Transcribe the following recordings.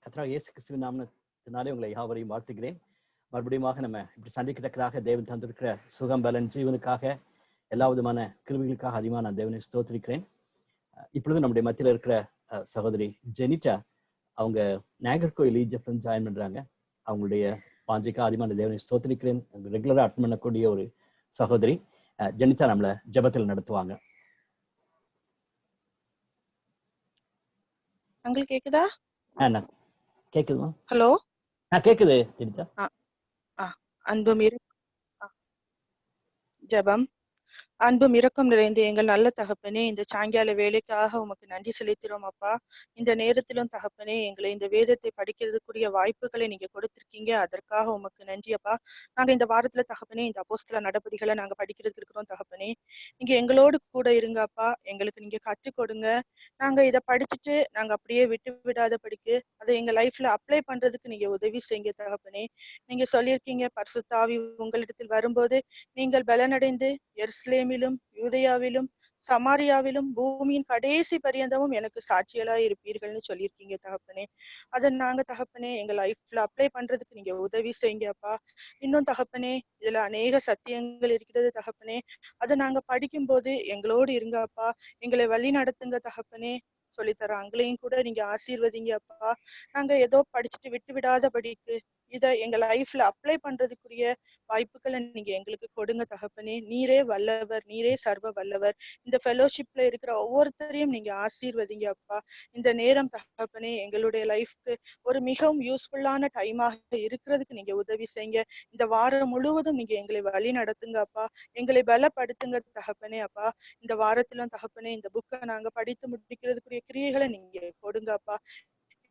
கர்த்தராகிய இயேசு கிறிஸ்துவின் நாமத்தினாலே உங்களை யாவரையும் வாழ்த்துகிறேன். மறுபடியும் நம்ம இப்படி சந்திக்கத்தக்கதாக தேவன் தந்திருக்கிற சுகம் பலன் ஜீவனுக்காக எல்லா விதமான கிருமிகளுக்காக அதிகமாக நான் தேவனை ஸ்தோத்திரிக்கிறேன். இப்பொழுது நம்முடைய மத்தியில் இருக்கிற சகோதரி ஜெனிட்டா, அவங்க நாகர்கோயில் ஈஜிப்ட்ல ஜாயின் பண்றாங்க. அவங்களுடைய வாஞ்சைக்காக அதிகமாக தேவனை ஸ்தோத்திரிக்கிறேன். ரெகுலரா அட்டன் பண்ணக்கூடிய ஒரு சகோதரி. ஜெனிதா நம்மளை ஜெபத்தில் நடத்துவாங்க. உங்களுக்கு கேக்குதா? கேக்குதுமா? ஹலோ, கேக்குது ஜெனிதா. அன்பும் ஜெபம். அன்பும் இரக்கம் நிறைந்த எங்கள் நல்ல தகப்பனே, இந்த சாயங்கால வேலைக்காக உமக்கு நன்றி செலுத்துறோம் அப்பா. இந்த நேரத்திலும் தகப்பனே, எங்களை இந்த வேதத்தை படிக்கிறதுக்குரிய வாய்ப்புகளை நீங்க கொடுத்திருக்கீங்க, அதற்காக உமக்கு நன்றி அப்பா. நாங்க இந்த வாரத்துல தகப்பனே இந்த அப்போஸ்தல நடபடிகளை நாங்க படிக்கிறதுக்கு இருக்கிறோம் தகப்பனே. நீங்க எங்களோடு கூட இருங்க அப்பா, எங்களுக்கு நீங்க கற்றுக் கொடுங்க. நாங்க இதை படிச்சுட்டு நாங்க அப்படியே விட்டு விடாத படிக்கு அதை எங்க லைஃப்ல அப்ளை பண்றதுக்கு நீங்க உதவி செய்யுங்க தகப்பனே. நீங்க சொல்லியிருக்கீங்க, பரிசுத்த ஆவி உங்களிடத்தில் வரும்போது நீங்கள் பலனடைந்து எருசலேமிலும் யூதேயாவிலும் சமாரியாவிலும் பூமியின் கடைசி பரியந்தமும் எனக்கு சாட்சிகளா இருப்பீர்கள்னு சொல்லியிருக்கீங்க தகப்பனே. அதை நாங்க தகப்பனே எங்க லைஃப்ல அப்ளை பண்றதுக்கு நீங்க உதவி செய்யுங்க அப்பா. இன்னும் தகப்பனே, இதுல அநேக சத்தியங்கள் இருக்கிறது தகப்பனே. அதை நாங்க படிக்கும் போது எங்களோடு இருங்க அப்பா, எங்களை வழி நடத்துங்க தகப்பனே. சொல்லித்தர அங்களையும் கூட நீங்க ஆசீர்வதிங்க அப்பா. நாங்க ஏதோ படிச்சுட்டு விட்டு விடாத படிக்கு இதை எங்க லைஃப்ல அப்ளை பண்றதுக்குரிய வாய்ப்புகளை நீங்க எங்களுக்கு கொடுங்க தகப்பனே. நீரே வல்லவர், நீரே சர்வ வல்லவர். இந்த ஃபெலோஷிப்ல இருக்கிற ஒவ்வொருத்தரையும் நீங்க ஆசீர்வதிங்க அப்பா. இந்த நேரம் தகப்பனே எங்களுடைய லைஃப்க்கு ஒரு மிகவும் யூஸ்ஃபுல்லான டைமாக இருக்கிறதுக்கு நீங்க உதவி செய்யுங்க. இந்த வாரம் முழுவதும் நீங்க எங்களை வழி நடத்துங்க அப்பா, எங்களை பலப்படுத்துங்க தகப்பனே அப்பா. இந்த வாரத்திலும் தகப்பனே இந்த புக்கை நாங்க படித்து முடிக்கிறதுக்குரிய கிரியைகளை நீங்க கொடுங்க அப்பா.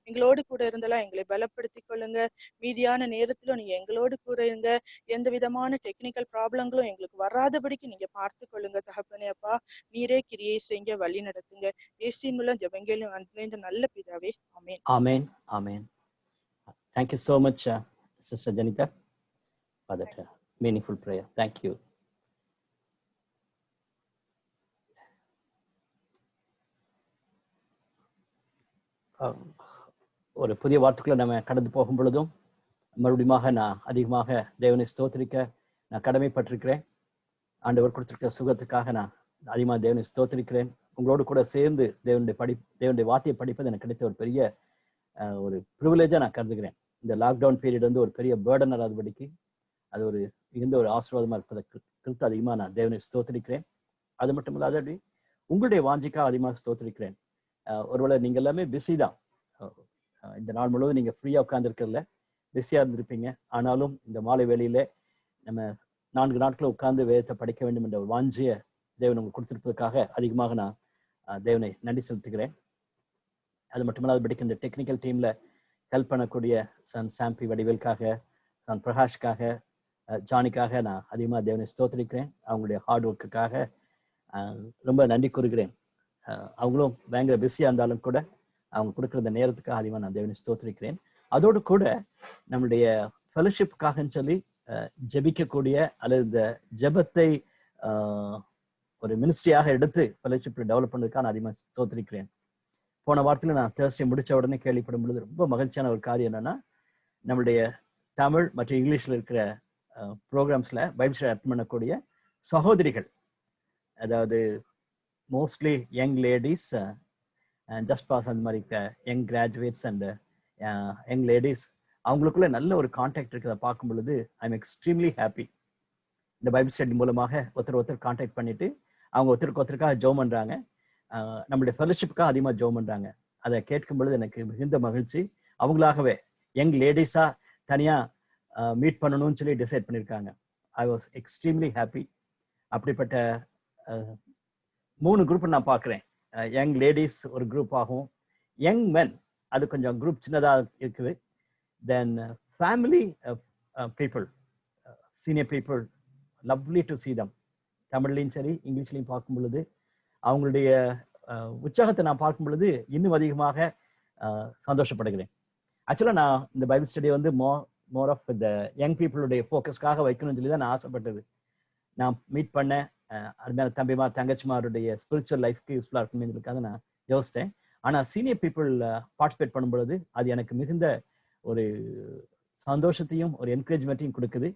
எங்களோடு கூட இருந்தெல்லாம் எங்களை பலப்படுத்தி கொள்ளுங்க. மீதியான நேரத்திலும் நீங்க எங்களோடு கூட இருங்க. எந்த விதமான டெக்னிக்கல் ப்ராப்ளங்களும் எங்களுக்கு வராதபடிக்கு நீங்க பார்த்து கொள்ளுங்க தகப்பனே அப்பா. நீரே கிரியை செய்ய வழி நடத்துங்க. இயேசுவின் மூலம் ஜெபங்கேலும் அன்புள்ள நல்ல பிதாவே, ஆமென். ஆமென். ஆமென். Thank you so much, Sister Janita, for that meaningful prayer. Thank you. ஒரு புதிய வார்த்தைக்குள்ள நம்ம கடந்து போகும் பொழுதும் மறுபடியும் நான் அதிகமாக தேவனை ஸ்தோத்திரிக்க நான் கடமைப்பட்டிருக்கிறேன். ஆண்டவர் கொடுத்திருக்க சுகத்துக்காக நான் அதிகமாக தேவனை ஸ்தோத்திரிக்கிறேன். உங்களோடு கூட சேர்ந்து தேவனுடைய வார்த்தையை படிப்பது எனக்கு கிடைத்த ஒரு பெரிய ஒரு ப்ரிவிலேஜா நான் கருதுகிறேன். இந்த லாக்டவுன் பீரியட் வந்து ஒரு பெரிய பேர்டன் வராதபடிக்கு அது ஒரு மிகுந்த ஒரு ஆசீர்வாதமா இருப்பதற்கு குறித்து அதிகமாக நான் தேவனை ஸ்தோத்திரிக்கிறேன். அது மட்டும் இல்லாத உங்களுடைய வாஞ்சிக்காக அதிகமாக ஸ்தோத்திரிக்கிறேன். ஒருவேளை நீங்க எல்லாமே பிஸி தான், இந்த நாள் முழுவதும் நீங்க ஃப்ரீயா உட்கார்ந்துருக்கல, பிஸியா இருந்திருப்பீங்க. ஆனாலும் இந்த மாலை வேளையில நம்ம 4 நாட்கள் உட்கார்ந்து வேதத்தை படிக்க வேண்டும் என்ற ஒரு வாஞ்சிய தேவன் உங்களுக்கு கொடுத்திருப்பதற்காக அதிகமாக நான் தேவனை நன்றி செலுத்துகிறேன். அது மட்டுமல்லாது படிக்க இந்த டெக்னிக்கல் டீம்ல ஹெல்ப் பண்ணக்கூடிய சன் சாம்பி வடிவேலுக்காக, சன் பிரகாஷ்காக, ஜானிக்காக நான் அதிகமாக தேவனை ஸ்தோத்திரிக்கிறேன். அவங்களுடைய ஹார்ட் ஒர்க்குக்காக ரொம்ப நன்றி கூறுகிறேன். அவங்களும் பயங்கர பிஸியா இருந்தாலும் கூட அவங்க கொடுக்குற இந்த நேரத்துக்காக அதிகமாக நான் தேவனை ஸ்தோத்திரிக்கிறேன். அதோடு கூட நம்மளுடைய ஃபெலோஷிப்புக்காகன்னு சொல்லி ஜெபிக்கக்கூடிய அல்லது இந்த ஜெபத்தை ஒரு மினிஸ்ட்ரியாக எடுத்து ஃபெலோஷிப்பை டெவலப் பண்ணதுக்காக நான் அதிகமாக ஸ்தோத்திரிக்கிறேன். போன வாரத்தில் நான் தேர்ஸ்டே முடிச்ச உடனே கேள்விப்படும் பொழுது ரொம்ப மகிழ்ச்சியான ஒரு காரியம் என்னன்னா, நம்மளுடைய தமிழ் மற்றும் இங்கிலீஷ்ல இருக்கிற ப்ரோக்ராம்ஸ்ல பைபிள் ஸ்டடி அட்டெண்ட் பண்ணக்கூடிய சகோதரிகள், அதாவது mostly young ladies, just pass அந்த மாதிரி young graduates and young ladies, அவங்களுக்குள்ள நல்ல ஒரு கான்டாக்ட் இருக்கிறத பார்க்கும் பொழுது ஐ எம் எக்ஸ்ட்ரீம்லி ஹாப்பி. இந்த பைபிள் ஸ்டடி மூலமாக ஒருத்தர் கான்டாக்ட் பண்ணிட்டு அவங்க ஒருத்தருக்காக ஜெபம் பண்றாங்க, நம்மளுடைய ஃபெலோஷிப்புக்காக அதிகமாக ஜெபம் பண்றாங்க. அதை கேட்கும் பொழுது எனக்கு மிகுந்த மகிழ்ச்சி. அவங்களாகவே யங் லேடிஸா தனியா மீட் பண்ணணும்னு சொல்லி டிசைட் பண்ணியிருக்காங்க. I was extremely happy. அப்படிப்பட்ட 3 குரூப் நான் பார்க்குறேன். யங் லேடிஸ் ஒரு குரூப் ஆகும், யங் மென் அது கொஞ்சம் குரூப் சின்னதாக இருக்குது, then family people, senior people, lovely to see them. தமிழ்லையும் சரி இங்கிலீஷ்லையும் பார்க்கும் பொழுது அவங்களுடைய உற்சாகத்தை நான் பார்க்கும் பொழுது இன்னும் அதிகமாக சந்தோஷப்படுகிறேன். ஆக்சுவலாக நான் இந்த பைபிள் ஸ்டடி வந்து மோர் ஆஃப் த யங் பீப்புளுடைய ஃபோக்கஸ்க்காக வைக்கணும்னு சொல்லி தான் நான் ஆசைப்பட்டது. நான் மீட் பண்ண அருமையான தம்பிமார் தங்கச்சிமாருடைய ஸ்பிரிச்சுவல் லைஃப்க்கு யூஸ்ஃபுல்லாக இருக்குங்கிறதுக்காக நான் யோசித்தேன். ஆனா சீனியர் பீப்புள் பார்ட்டிசிபேட் பண்ணும் பொழுது அது எனக்கு மிகுந்த ஒரு சந்தோஷத்தையும் ஒரு என்கரேஜ்மெண்ட்டையும் கொடுக்குது.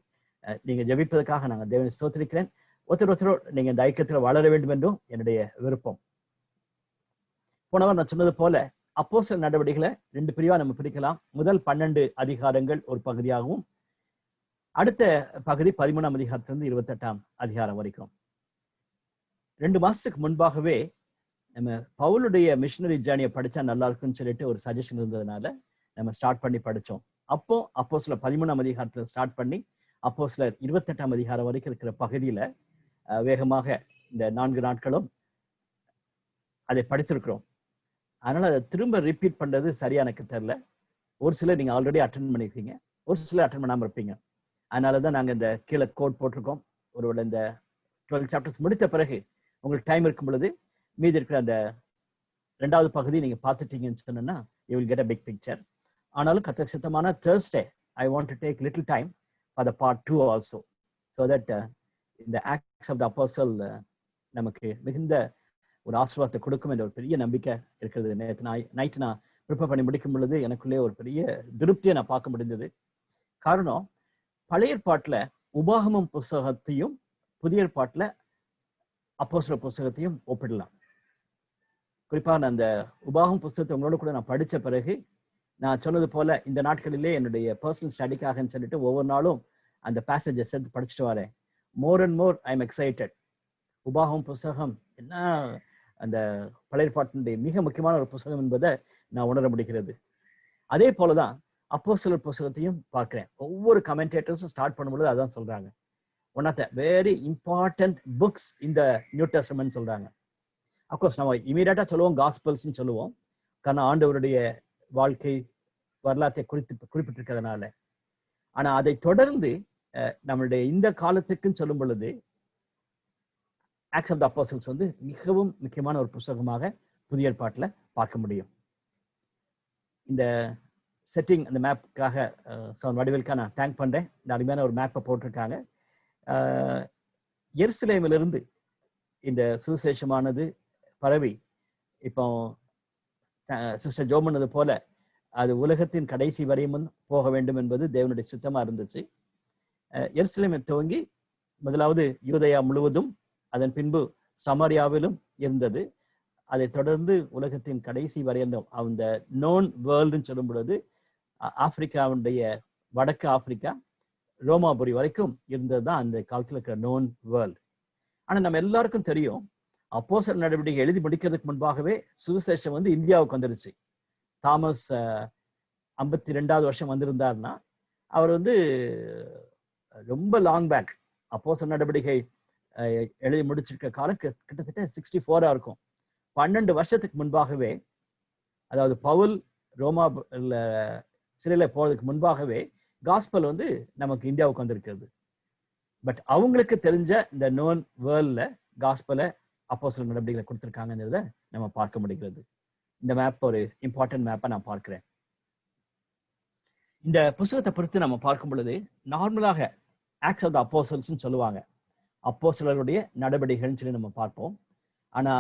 நீங்க ஜெபிப்பதற்காக நாங்கள் தேவனை ஸ்தோத்திரிக்கிறேன். ஒருத்தர் நீங்க இந்த ஐக்கியத்தில் வளர வேண்டும் என்றும் என்னுடைய விருப்பம். போனவர் நான் சொன்னது போல அப்போஸ்தலர் நடவடிக்கைகளை 2 பிரிவா நம்ம பிரிக்கலாம். முதல் 12 அதிகாரங்கள் ஒரு பகுதியாகவும், அடுத்த பகுதி 13ஆம் அதிகாரத்திலிருந்து 28ஆம் அதிகாரம் வரைக்கும். 2 மாசத்துக்கு முன்பாகவே நம்ம பவுலுடைய மிஷனரி ஜேர்னியை படிச்சா நல்லா இருக்குன்னு சொல்லிட்டு ஒரு சஜஷன் இருந்ததுனால நம்ம ஸ்டார்ட் பண்ணி படிச்சோம். அப்போ அப்போஸ்தலர் 13ஆம் அதிகாரத்துல ஸ்டார்ட் பண்ணி அப்போஸ்தலர் 28ஆம் அதிகாரம் வரைக்கும் இருக்கிற பகுதியில வேகமாக இந்த 4 நாட்களும் அதை படித்திருக்கிறோம். அதனால அதை திரும்ப ரிப்பீட் பண்றது சரியா எனக்கு தெரியல. ஒரு சிலர் நீங்க ஆல்ரெடி அட்டென்ட் பண்ணிருக்கீங்க, ஒரு சிலர் அட்டென்ட் பண்ணாம இருப்பீங்க. அதனாலதான் நாங்க இந்த கீழே கோட் போட்டிருக்கோம். ஒருவேளை இந்த 12 சாப்டர்ஸ் முடித்த பிறகு உங்களுக்கு டைம் இருக்கும் பொழுது மீதி இருக்கிற அந்த 2வது பகுதி நீங்க பார்த்துட்டீங்கன்னு சொன்னா you will get a big picture. ஆனாலும் கர்த்தருக்கு சித்தமான Thursday I want to take little time for the part 2 also, so that இந்த Acts of the Apostle நமக்கு மிகுந்த ஒரு ஆசீர்வாதத்தை கொடுக்கும் என்ற ஒரு பெரிய நம்பிக்கை இருக்கிறது. நேற்று நைட்டு நான் ப்ரிப்பேர் பண்ணி முடிக்கும் பொழுது எனக்குள்ளே ஒரு பெரிய திருப்தியை நான் பார்க்க முடிந்தது. காரணம், பழைய ஏற்பாட்டுல உபாகமம் புஸ்தகத்தையும் புதிய ஏற்பாட்டுல அப்போஸ்தலர் புஸ்தகத்தையும் ஒப்பிடலாம். குறிப்பாக நான் அந்த உபாகமம் புஸ்தகத்தை உங்களோட கூட நான் படிச்ச பிறகு நான் சொன்னது போல இந்த நாட்களிலே என்னுடைய பர்சனல் ஸ்டடிக்காகன்னு சொல்லிட்டு ஒவ்வொரு நாளும் அந்த பேசேஜஸ் எடுத்து படிச்சுட்டு வரேன். More and more I am excited. உபாகமம் புஸ்தகம் என்ன அந்த பழைய ஏற்பாட்டினுடைய மிக முக்கியமான ஒரு புஸ்தகம் என்பதை நான் உணர முடிகிறது. அதே போலதான் அப்போஸ்தலர் புஸ்தகத்தையும் பார்க்கிறேன். ஒவ்வொரு கமெண்டேட்டர்ஸும் ஸ்டார்ட் பண்ணும்போது அதான் சொல்றாங்க, one of the very important books இந்த நியூ டெஸ்டமென்ட் சொல்றாங்க. அப்கோர்ஸ் நம்ம இமீடியட்டா சொல்லுவோம் காஸ்பல்ஸ்ன்னு சொல்லுவோம், காரணம் ஆண்டவருடைய வாழ்க்கை வரலாற்றை குறிப்பிட்டிருக்கிறதுனால. ஆனா அதை தொடர்ந்து நம்மளுடைய இந்த காலத்துக்குன்னு சொல்லும் பொழுது ஆக்ட்ஸ் ஆஃப் தி அப்போஸ்டல்ஸ் வந்து மிகவும் முக்கியமான ஒரு புத்தகமாக புதிய ஏற்பாட்டுல பார்க்க முடியும். இந்த செட்டிங் அந்த மேப்புக்காக வடிவேலுக்காக நான் தேங்க் பண்றேன். இந்த அருமையான ஒரு மேப்பை போட்டிருக்காங்க. எருசலேமிலிருந்து இந்த சுவிசேஷமானது பரவி இப்போ சிஸ்டர் ஜோ பண்ணது போல அது உலகத்தின் கடைசி வரையும் போக வேண்டும் என்பது தேவனுடைய சித்தமா இருந்துச்சு. எருசலேமை துவங்கி முதலாவது யூதேயா முழுவதும், அதன் பின்பு சமாரியாவிலும் இருந்தது. அதை தொடர்ந்து உலகத்தின் கடைசி வரை அந்த நோன் வேர்ல்டுன்னு சொல்லும் பொழுது ஆப்பிரிக்காவுடைய வடக்கு ஆப்பிரிக்கா ரோமாபுரி வரைக்கும் இருந்தது தான் அந்த காலத்தில் இருக்கிற நோன் வேர்ல்டு. ஆனா நம்ம எல்லாருக்கும் தெரியும், அப்போஸ்தலர் நடவடிக்கை எழுதி முடிக்கிறதுக்கு முன்பாகவே சுவிசேஷம் வந்து இந்தியாவுக்கு வந்துருச்சு. தாமஸ் 52வது வருஷம் வந்திருந்தாருன்னா அவர் வந்து ரொம்ப லாங் பேக் அப்போஸ்தலர் நடவடிக்கை எழுதி முடிச்சிருக்க காலம் கிட்டத்தட்ட 64 இருக்கும். 12 வருஷத்துக்கு முன்பாகவே, அதாவது பவுல் ரோமா சிறையில போறதுக்கு முன்பாகவே காஸ்பல் வந்து நமக்கு இந்தியாவுக்கு வந்திருக்கிறது. பட் அவங்களுக்கு தெரிஞ்ச இந்த நோன் வேர்ல்ட்ல காஸ்பலை அப்போஸ்தலர் நடவடிக்கைகளை கொடுத்திருக்காங்கிறத நம்ம பார்க்க முடிகிறது. இந்த மேப் ஒரு இம்பார்ட்டன்ட் மேப்பை நான் பார்க்கிறேன். இந்த புத்தகத்தை பொறுத்து நம்ம பார்க்கும் பொழுது நார்மலாக ஆக்ட்ஸ் ஆஃப் தி அப்போஸ்டல்ஸ்ன்னு சொல்லுவாங்க, அப்போஸ்தலருடைய நடவடிக்கைகள்னு சொல்லி நம்ம பார்ப்போம். ஆனா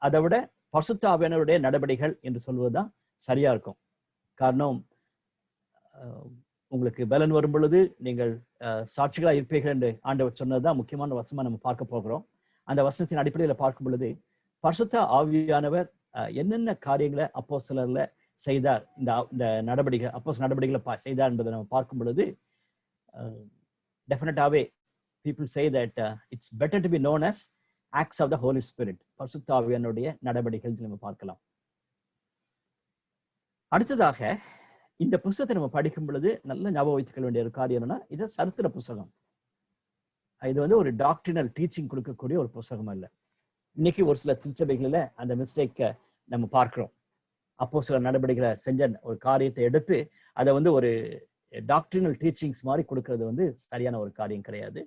அதை விட பரிசுத்த ஆவியானவருடைய நடவடிக்கைகள் என்று சொல்வதுதான் சரியா இருக்கும். காரணம், உங்களுக்கு பலன் வரும் பொழுது நீங்கள் சாட்சிகளா இருப்பீர்கள் என்று ஆண்டவர் சொன்னதுதான் முக்கியமான வசனமா நம்ம பார்க்க போகிறோம். அந்த வசனத்தின் அடிப்படையில பார்க்கும் பொழுது பரிசுத்த ஆவியானவர் என்னென்ன காரியங்களை அப்போஸ்தலர்ல செய்தார், இந்த நடவடிக்கை அப்போஸ்தலர் நடவடிக்கைகளை செய்தார் என்பதை நம்ம பார்க்கும் பொழுது டெஃபினட்டாவே people say that it's better to be known as acts of the Holy Spirit, பரிசுத்த ஆவியானவருடைய நடவடிக்கைகள் நம்ம பார்க்கலாம். அடுத்ததாக இந்த புத்தகத்தை நம்ம படிக்கும் பொழுது நல்ல ஞாபகம் வைத்துக் கொள்ள வேண்டிய ஒரு காரியம் என்னன்னா, இது சரித்திர புத்தகம். இது வந்து ஒரு டாக்ட்ரினல் டீச்சிங் கொடுக்கக்கூடிய ஒரு புத்தகம் அல்ல. இன்னைக்கு ஒரு சில திருச்சபைகளில அந்த மிஸ்டேக்கை நம்ம பார்க்கிறோம். அப்போஸ்தலர் நடவடிக்கைகளை செஞ்ச ஒரு காரியத்தை எடுத்து அதை வந்து ஒரு டாக்ட்ரினல் டீச்சிங்ஸ் மாதிரி கொடுக்கறது வந்து சரியான ஒரு காரியம் கிடையாது.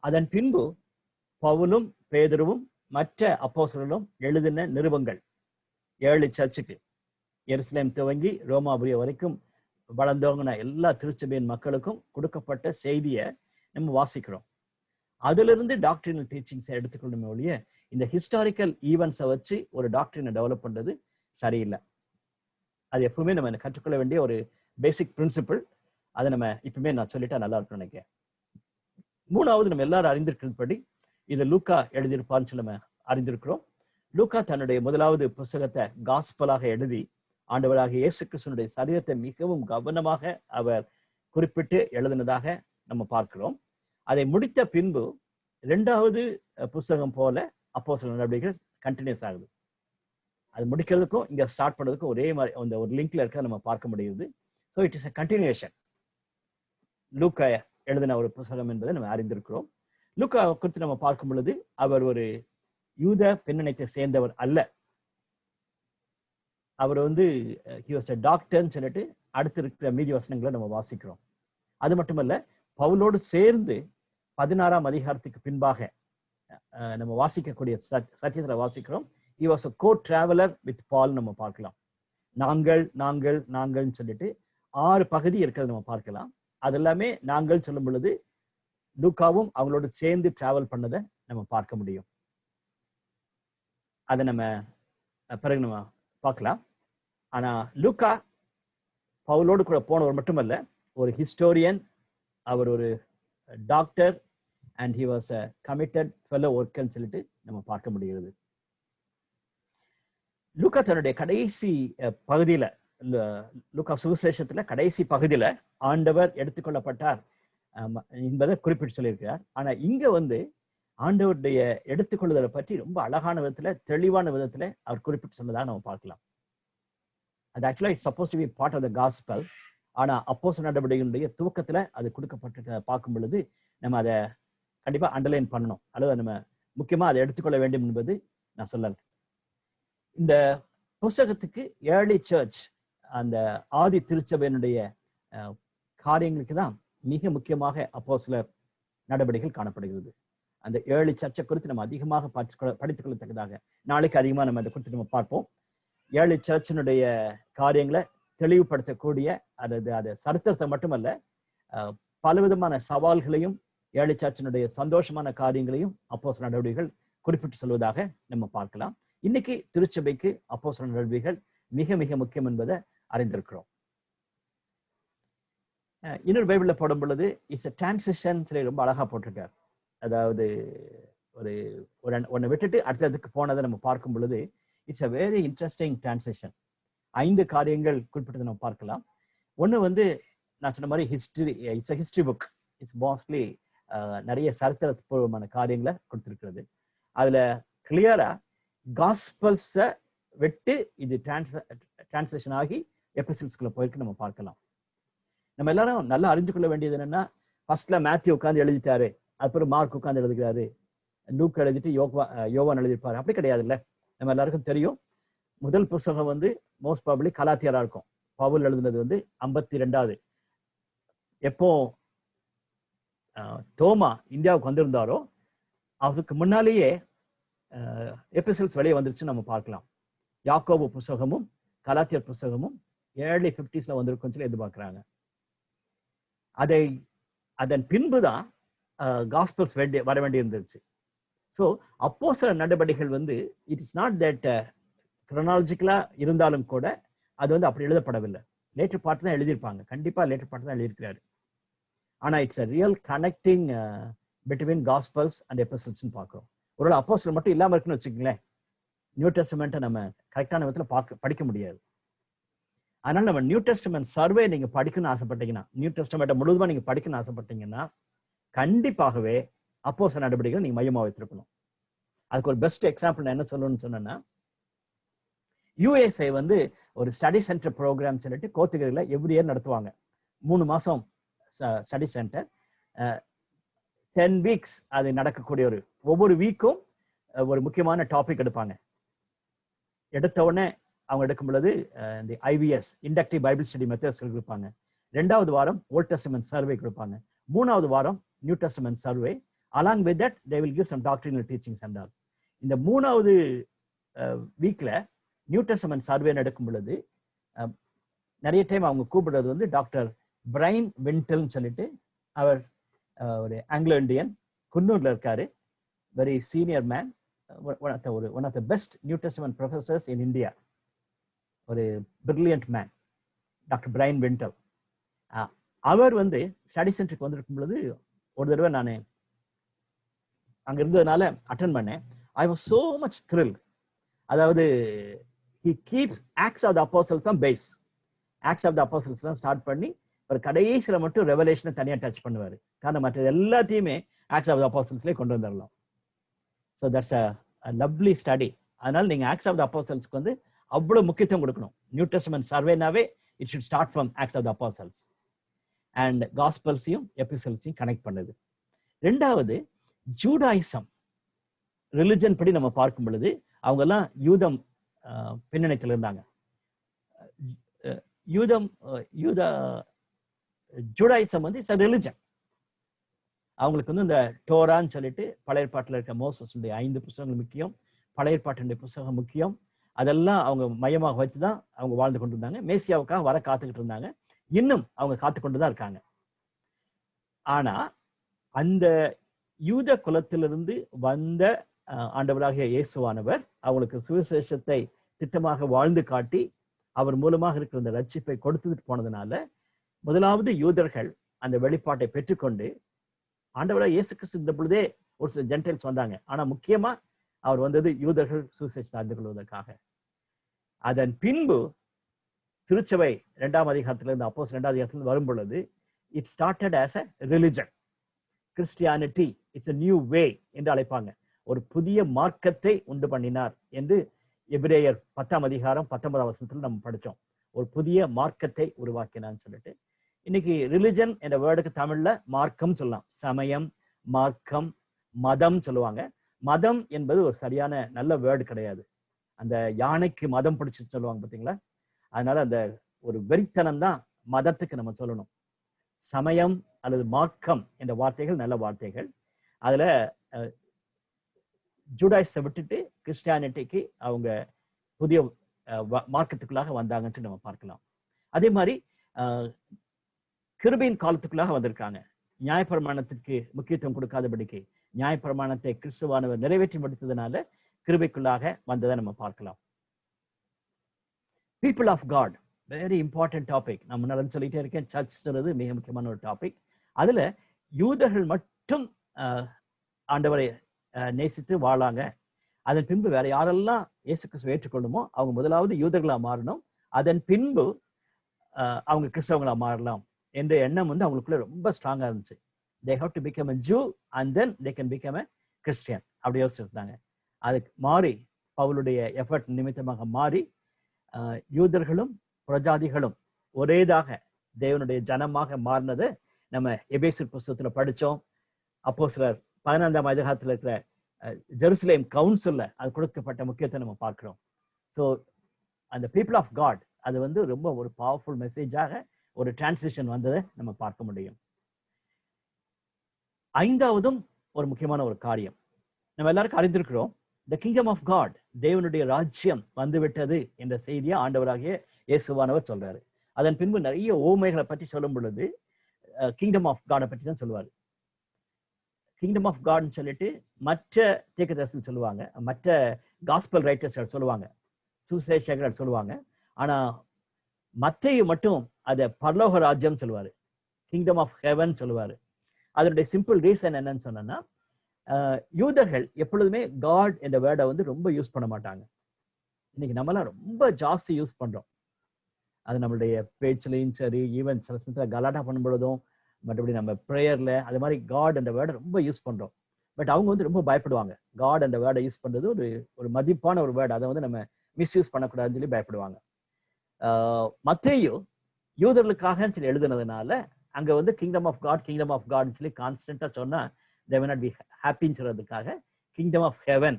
அதன் பின்பு பவுலும் பேதுருவும் மற்ற அப்போஸ்தலர்களும் எழுதின நிருபங்கள் 7 சர்ச்சுக்கு, எருசலேம் துவங்கி ரோமாபுரி வரைக்கும் வளர்ந்தவங்க எல்லா திருச்சபையின் மக்களுக்கும் கொடுக்கப்பட்ட செய்தியை நம்ம வாசிக்கிறோம். அதுல இருந்து டாக்ட்ரினல் டீச்சிங்ஸை எடுத்துக்கொள்ளுமே ஒழிய இந்த ஹிஸ்டாரிக்கல் ஈவெண்ட்ஸை வச்சு ஒரு டாக்ட்ரினை டெவலப் பண்றது சரியில்லை. அது எப்பவுமே நம்ம கற்றுக்கொள்ள வேண்டிய ஒரு பேசிக் பிரின்சிபிள். அதை நம்ம இப்பவுமே நான் சொல்லிட்டா நல்லா இருக்கும்னு நினைக்கிறேன். மூணாவது, நம்ம எல்லாரும் அறிந்திருக்கிறபடி இது லூக்கா எழுதியிருப்பான்னு சொல்லி நம்ம அறிந்திருக்கிறோம். லூக்கா தன்னுடைய முதலாவது புத்தகத்தை காஸ்பலாக எழுதி ஆண்டவராக இயேசு கிறிஸ்துவினுடைய சரீரத்தை மிகவும் கவனமாக அவர் குறிப்பிட்டு எழுதினதாக நம்ம பார்க்கிறோம். அதை முடித்த பின்பு இரண்டாவது புத்தகம் போல அப்போஸ்தலர் நடவடிக்கைகள் கண்டினியூஸ் ஆகுது. அது முடிக்கிறதுக்கும் இங்க ஸ்டார்ட் பண்ணதுக்கும் ஒரே மாதிரி அந்த ஒரு லிங்க்ல இருக்க நம்ம பார்க்க முடியுது. So it is a continuation. லூக்கா எழுதின ஒரு புத்தகம் என்பதை நம்ம அறிந்திருக்கிறோம். லூக்கா குறித்து நம்ம பார்க்கும் பொழுது அவர் ஒரு யூத பின்னணியத்தை சேர்ந்தவர் அல்ல. அவர் he was a டாக்டர்னு சொல்லிட்டு அடுத்து இருக்கிற மீதி வசனங்களை நம்ம வாசிக்கிறோம். அது மட்டுமல்ல, பவுலோடு சேர்ந்து 16ஆம் அதிகாரத்துக்கு பின்பாக நம்ம வாசிக்கக்கூடிய சத்தியத்துல வாசிக்கிறோம். he was a co-traveler with Paul நம்ம பார்க்கலாம். நாங்கள்னு சொல்லிட்டு 6 பகுதி இருக்கிறது நம்ம பார்க்கலாம். அது எல்லாமே நாங்கள் சொல்லும் பொழுது லூக்காவும் அவங்களோட சேர்ந்து டிராவல் பண்ணதை நம்ம பார்க்க முடியும். அதை நம்ம பிறகு நம்ம பார்க்கலாம். ஆனா லூக்கா பவுலோடு கூட போனவர் மட்டுமல்ல, ஒரு ஹிஸ்டோரியன், அவர் ஒரு doctor, and he was a committed fellow ஒர்க்கர்னு சொல்லிட்டு நம்ம பார்க்க முடிகிறது. லூக்கா தன்னுடைய கடைசி பகுதியில, லூக்கா சுவிசேஷத்துல கடைசி பகுதியில ஆண்டவர் எடுத்துக்கொள்ளப்பட்டார் என்பதை குறிப்பிட்டு சொல்லியிருக்கிறார். ஆனா இங்க ஆண்டவருடைய எடுத்துக்கொள்ளுதலை பற்றி ரொம்ப அழகான விதத்துல, தெளிவான விதத்துல அவர் குறிப்பிட்டு சொன்னதாக நம்ம பார்க்கலாம். அது ஆக்சுவலா it's supposed to be part of the gospel. ஆனா அப்போஸ்தலர் நடவடிக்கைகளுடைய துவக்கத்துல அது கொடுக்கப்பட்டு பார்க்கும் பொழுது நம்ம அதை கண்டிப்பா அண்டர்லைன் பண்ணணும், அல்லது நம்ம முக்கியமா அதை எடுத்துக்கொள்ள வேண்டும் என்பது நான் சொல்லல. இந்த புஸ்தகத்துக்கு ஏர்லி சர்ச், அந்த ஆதி திருச்சபையினுடைய காரியங்களுக்கு தான் மிக முக்கியமாக அப்போஸ்தலர் நடவடிக்கைகள் காணப்படுகிறது. அந்த ஏர்லி சர்ச்சை குறித்து நம்ம அதிகமாக படித்துக் கொள்ளத்தக்கதாக நாளைக்கு அதிகமாக நம்ம அதை குறித்து நம்ம பார்ப்போம். ஏர்லி சர்ச்சினுடைய காரியங்களை தெளிவுபடுத்தக்கூடிய, அது சரித்திரத்தை மட்டுமல்ல, பலவிதமான சவால்களையும் ஏர்லி சர்ச்சினுடைய சந்தோஷமான காரியங்களையும் அப்போஸ்தலர் நடவடிக்கைகள் குறிப்பிட்டு சொல்வதாக நம்ம பார்க்கலாம். இன்னைக்கு திருச்சபைக்கு அப்போஸ்தலர் நடவடிக்கைகள் மிக மிக முக்கியம் என்பதை அறிந்திருக்கிறோம். இன்னொரு பைபிள்ல போடும் பொழுது இட்ஸ் அ டிரான்சிஷன் சொல்லி ரொம்ப அழகா போட்டிருக்கார். அதாவது ஒன்னை விட்டுட்டு அடுத்ததுக்கு போனதை நம்ம பார்க்கும் பொழுது it's a very interesting transition. 5 காரியங்கள் குறிப்பிட்டு நம்ம பார்க்கலாம். ஒன்று நான் சொன்ன மாதிரி history, it's a history book. It's mostly நிறைய சரித்திரபூர்வமான காரியங்களை கொடுத்திருக்கிறது. அதுல கிளியரா காஸ்பல்ஸை விட்டு இது டிரான்ஸ்லேஷன் ஆகி எபிசோட்ஸ்குள்ள போயிருக்கு நம்ம பார்க்கலாம். நம்ம எல்லாரும் நல்லா அறிந்து கொள்ள வேண்டியது என்னன்னா, ஃபர்ஸ்ட்ல மேத்யூ உட்காந்து எழுதிட்டாரு, அப்புறம் மார்க் உட்காந்து எழுதுகிறாரு, லூக் எழுதிட்டு யோவான் எழுதியிருப்பாரு. அப்படி கிடையாது இல்ல. நம்ம எல்லாருக்கும் தெரியும், முதல் புத்தகம் மோஸ்ட் ப்ராபபிலி கலாத்தியரா இருக்கும். பவுல் எழுதுனது 52வது. எப்போ தோமா இந்தியாவுக்கு வந்திருந்தாரோ அவருக்கு முன்னாலேயே எபிசோட்ஸ் வெளியே வந்துருச்சு நம்ம பார்க்கலாம். யாக்கோபு புத்தகமும் கலாத்தியர் புத்தகமும் ஏர்லி 50s வந்திருக்குன்னு சொல்லி எதிர்பார்க்கிறாங்க. அதன் பின்புதான் காஸ்பல்ஸ் வர வேண்டி இருந்துச்சு. ஸோ அப்போஸ்தலர் நடவடிக்கைகள் இட் இஸ் நாட் தட் கிரோனாலஜிக்கலா இருந்தாலும் கூட அது அப்படி எழுதப்படவில்லை. லேட்டர் பார்ட் தான் எழுதியிருப்பாங்க, கண்டிப்பா லேட்டர் பார்ட் தான் எழுதியிருக்கிறாரு. ஆனா it's a real connecting between gospels and எபிசோட்ஸ்னு பார்க்கிறோம். ஒருவேளை அப்போஸ்தலர் மட்டும் இல்லாம இருக்குன்னு வச்சுக்கோங்களேன், நியூ டெஸ்டமெண்ட்டை நம்ம கரெக்டான விதத்துல படிக்க முடியாது. அதனால நம்ம நியூ டெஸ்டமெண்ட் சர்வே நீங்க படிக்கணும்னு ஆசைப்பட்டீங்கன்னா, நியூ டெஸ்டமெண்ட்டை முழுவதுமா நீங்க படிக்கணும்னு ஆசைப்பட்டீங்கன்னா, கண்டிப்பாகவே அப்போஸ்தலர் நடவடிக்கைகள் நீங்க மையமா வைத்திருக்கணும். அதுக்கு ஒரு பெஸ்ட் எக்ஸாம்பிள் நான் என்ன சொல்லணும்னு சொன்னேன்னா, யுஎஸ்ஏ ஒரு ஸ்டடி சென்டர் ப்ரோக்ராம் சொல்லிட்டு கோத்தகிரியில் எவ்ரி இயர் நடத்துவாங்க. 3 மாசம் ஸ்டடி சென்டர், 10 வீக்ஸ் அது நடக்கக்கூடிய ஒவ்வொரு வீக்கும் ஒரு முக்கியமான டாபிக் எடுப்பாங்க. எடுத்த உடனே அவங்க எடுக்கும் பொழுது இந்த IVS inductive Bible study methods கொடுப்பாங்க. 2வது வாரம் ஓல்ட் டெஸ்டமெண்ட் சர்வே கொடுப்பாங்க. 3வது வாரம் new testament survey. Along with that they will give some doctrinal teachings and all. இந்த 3வது வீக்ல நியூ டெஸ்டமெண்ட் சர்வே நடக்கும் பொழுது நிறைய டைம் அவங்க கூப்பிடுறது டாக்டர் பிரைன் விண்டல்னு சொல்லிட்டு, அவர் ஒரு ஆங்கிலோ இண்டியன், குன்னூர்ல இருக்காரு, very senior man, one of the best New Testament professors in India. ஒரு brilliant man, doctor Brian Windle. அவர் வந்து ஸ்டடி சென்டருக்கு வந்திருக்கும் பொழுது ஒரு தடவை நான் அங்க இருந்ததுனால அட்டன் பண்ணேன். I was so much thrill. அதாவது he keeps Acts of the Apostles on base. Acts of the Apostles start பண்ணி ஒரு கடைசியில மட்டும் ரெவலேஷனை தனியா டச் பண்ணுவாரு. காரணம் மற்ற எல்லாத்தையுமே Acts of the Apostles கொண்டு வந்துடலாம். So that's a lovely study. அதனால நீங்க Acts of the Apostles வந்து அவ்வளவு முக்கியத்துவம் கொடுக்கணும். நியூ டெஸ்டமென்ட் சர்வேனாவே it should start from Acts of the Apostles. And காஸ்பல்ஸையும் எபிசல்ஸையும் கனெக்ட் பண்ணுது. ரெண்டாவது ஜூடாயிசம் ரிலிஜன் படி நம்ம பார்க்கும் பொழுது அவங்க எல்லாம் யூதம் பின்னணியில் இருந்தாங்க. ஜூடாயிசம் வந்து இட்ஸ் அ ரிலிஜன். அவங்களுக்கு வந்து இந்த டோரான்னு சொல்லிட்டு பழைய ஏற்பாட்டில் இருக்க மோசஸுடைய 5 புத்தகங்கள் முக்கியம், பழைய ஏற்பாட்டினுடைய புத்தகம் முக்கியம். அதெல்லாம் அவங்க மையமாக வச்சு தான் அவங்க வாழ்ந்து கொண்டு இருந்தாங்க. மேசியாவுக்காக வர காத்துக்கிட்டு இருந்தாங்க. இன்னும் அவங்க காத்துக்கொண்டுதான் இருக்காங்க. ஆனா அந்த யூத குலத்திலிருந்து வந்த ஆண்டவராகிய இயேசுவானவர் அவங்களுக்கு சுவிசேஷத்தை திட்டமாக வாழ்ந்து காட்டி அவர் மூலமாக இருக்கிற அந்த ரட்சிப்பை கொடுத்துட்டு போனதுனால முதலாவது யூதர்கள் அந்த வெளிப்பாட்டை பெற்றுக்கொண்டு ஆண்டவராக இயேசு கிறிஸ்து இந்த பொழுதே ஒரு சில ஜென்டைல்ஸ் வந்தாங்க. ஆனா முக்கியமா அவர் வந்தது யூதர்கள் சுவிசேஷத்தை அறிந்து கொள்வதற்காக. அதன் பின்பு திருச்சபை 2ஆம் அதிகாரத்திலிருந்து அப்போஸ் 2ஆம் அதிகாரத்திலிருந்து வரும் பொழுது it started as a religion. Christianity it's a new வே என்று அழைப்பாங்க. ஒரு புதிய மார்க்கத்தை உண்டு பண்ணினார் என்று எபிரேயர் 10ஆம் அதிகாரம் 19ஆம் வசனத்தில் நம்ம படித்தோம். ஒரு புதிய மார்க்கத்தை உருவாக்கினான்னு சொல்லிட்டு இன்னைக்கு ரிலிஜன் என்ற வேர்டுக்கு தமிழ்ல மார்க்கம் சொல்லலாம். சமயம், மார்க்கம், மதம் சொல்லுவாங்க. மதம் என்பது ஒரு சரியான நல்ல வேர்டு கிடையாது. அந்த யானைக்கு மதம் பிடிச்சு சொல்லுவாங்க பார்த்தீங்களா, அதனால அந்த ஒரு வெறித்தனம் தான் மதத்துக்கு நம்ம சொல்லணும். சமயம் அல்லது மார்க்கம் என்ற வார்த்தைகள் நல்ல வார்த்தைகள். அதுல ஜூடாயிஸை விட்டுட்டு கிறிஸ்டியானிட்டிக்கு அவங்க புதிய மார்க்கத்துக்குள்ளாக வந்தாங்கன்னு நம்ம பார்க்கலாம். அதே மாதிரி கிருபையின் காலத்துக்குள்ளாக வந்திருக்காங்க. நியாயப்பிரமாணத்திற்கு முக்கியத்துவம் கொடுக்காதபடிக்கு நியாயப்பிரமாணத்தை கிறிஸ்துவானவர் நிறைவேற்றி முடித்ததுனால கிருபைக்குள்ளாக வந்ததை நம்ம பார்க்கலாம். People of God very important topic. நான் முன்னாடி சொல்லிட்டே இருக்கேன், சர்ச் சொல்றது மிக முக்கியமான ஒரு டாபிக். அதுல யூதர்கள் மட்டும் ஆண்டவரை நேசித்து வாழாங்க. அதன் பின்பு வேற யாரெல்லாம் இயேசு கிறிஸ்துவை ஏற்றுக்கொள்ளுமோ அவங்க முதலாவது யூதர்களா மாறணும். அதன் பின்பு அவங்க கிறிஸ்தவங்களா மாறலாம் என்ற எண்ணம் வந்து அவங்களுக்குள்ள ரொம்ப ஸ்ட்ராங்கா இருந்துச்சு. they have to become a Jew and then they can become a Christian அப்படி யோசிச்சிருந்தாங்க. அதுக்கு மாறி பவுலுடைய எஃபர்ட் நிமித்தமாக மாறி யூதர்களும் பிரஜாதிகளும் ஒரேதாக தேவனுடைய ஜனமாக மாறினது நம்ம எபேசியர் புஸ்தகத்துல படிச்சோம். அப்போஸ்தலர் 15ஆம் அதிகாரத்துல இருக்கிற ஜெருசலேம் கவுன்சில்ல அது கொடுக்கப்பட்ட முக்கியத்துவம் நம்ம பார்க்கிறோம். ஸோ அந்த பீப்புள் ஆஃப் காட் அது வந்து ரொம்ப ஒரு பவர்ஃபுல் மெசேஜாக ஒரு டிரான்சிஷன் வந்ததை நம்ம பார்க்க முடியும். ஐந்தாவதும் ஒரு முக்கியமான ஒரு காரியம் நம்ம எல்லாருக்கும் அறிந்திருக்கிறோம். த கிங்டம் ஆஃப் காட், தேவனுடைய ராஜ்யம் வந்துவிட்டது என்ற செய்தியை ஆண்டவராகிய இயேசுவானவர் சொல்றாரு. அதன் பின்பு நிறைய ஓமைகளை பற்றி சொல்லும் பொழுது கிங்டம் ஆஃப் காடை பற்றி தான் சொல்லுவாரு. கிங்டம் ஆஃப் காட்னு சொல்லிட்டு மற்ற தீர்க்கதரிசிகள் சொல்லுவாங்க, மற்ற காஸ்பல் ரைட்டர்ஸ் சொல்லுவாங்க, சுசேஷகர்கள் சொல்லுவாங்க. ஆனா மத்தேயு மட்டும் அதை பரலோக ராஜ்யம் சொல்லுவாரு, கிங்டம் ஆஃப் ஹெவன் சொல்லுவாரு. அதனுடைய சிம்பிள் ரீசன் என்னன்னு சொன்னா, யூதர்கள் எப்பொழுதுமே காட் என்ற வேர்டை வந்து ரொம்ப யூஸ் பண்ண மாட்டாங்க. இன்னைக்கு நம்மளாம் ரொம்ப ஜாஸ்தி யூஸ் பண்றோம். அது நம்மளுடைய பேச்சுலையும் சரி, ஈவன் சில சமயத்தில் கலாட்டா பண்ணும் பொழுதும், மற்றபடி நம்ம ப்ரேயர்ல அது மாதிரி காட் என்ற வேர்டை ரொம்ப யூஸ் பண்றோம். பட் அவங்க வந்து ரொம்ப பயப்படுவாங்க. காட் என்ற வேர்டை யூஸ் பண்றது ஒரு மதிப்பான ஒரு வேர்டு, அதை வந்து நம்ம மிஸ்யூஸ் பண்ணக்கூடாதுன்னு சொல்லி பயப்படுவாங்க. மத்தேயு யூதர்களுக்காக சொல்லி எழுதுனதுனால அங்க வந்து கிங்டம் ஆஃப் காட்னு சொல்லி கான்ஸ்டன்டா சொன்னா they will not be happyன்னு சொல்றதுக்காக கிங்டம் ஆஃப் ஹெவன்,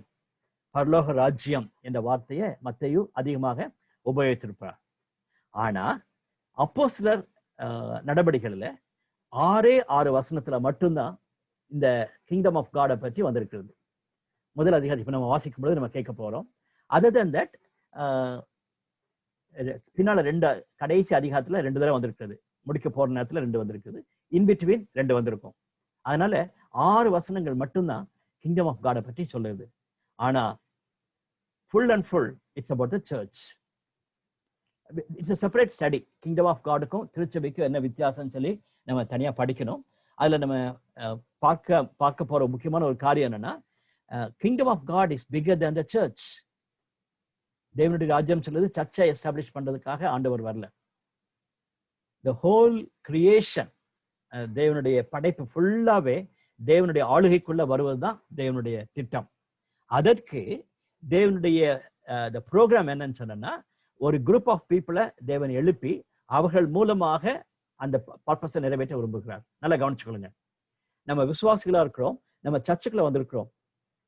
பரலோக ராஜ்யம் என்ற வார்த்தையை மத்தேயு அதிகமாக உபயோகித்திருப்பார். ஆனா அப்போஸ்தலர் நடபடிகளில் 6 வசனத்துல மட்டும்தான் இந்த கிங்டம் ஆஃப் காடை பற்றி வந்திருக்கிறது. முதல் அதிகாரம் இப்ப நம்ம வாசிக்கும் பொழுது நம்ம கேட்க போறோம். அதர் தென் தட் பின்னால கடைசி அதிகாரத்துல 2 தடவை வந்திருக்கிறது. முடிக்க போற நேரத்துல 2 வந்திருக்குது. இன்பிட்வீன் 2 வந்திருக்கும். அதனால 6 வசனங்கள் மட்டும்தான் கிங்டம் ஆஃப் காடை பற்றி சொல்லுது. ஆனா full and full it's about the church. It's a separate study. Kingdom of காடுக்கும் திருச்சபைக்கும் என்ன வித்தியாசம்னு சொல்லி நம்ம தனியா படிக்கணும். அதுல நம்ம பார்க்க போற முக்கியமான ஒரு காரியம் என்னன்னா, kingdom of God is bigger than the church. தேவனுடைய ராஜ்யம் சொல்லுது சர்ச்சை எஸ்டாப்ளிஷ் பண்றதுக்காக ஆண்டவர் வரல. the whole creation, தேவனுடைய படைப்பு ஃபுல்லாவே தேவனுடைய ஆளுகைக்குள்ள வருவதுதான் தேவனுடைய திட்டம். அதற்கு தேவனுடைய ப்ரோக்ராம் என்னன்னு சொன்னா, ஒரு குரூப் ஆஃப் பீப்புளை தேவன் எழுப்பி அவர்கள் மூலமாக அந்த பர்பஸை நிறைவேற்ற விரும்புகிறார். நல்லா கவனிச்சுக்கொள்ளுங்க. நம்ம விசுவாசிகளா இருக்கிறோம், நம்ம சர்ச்சுக்குள்ள வந்திருக்கிறோம்.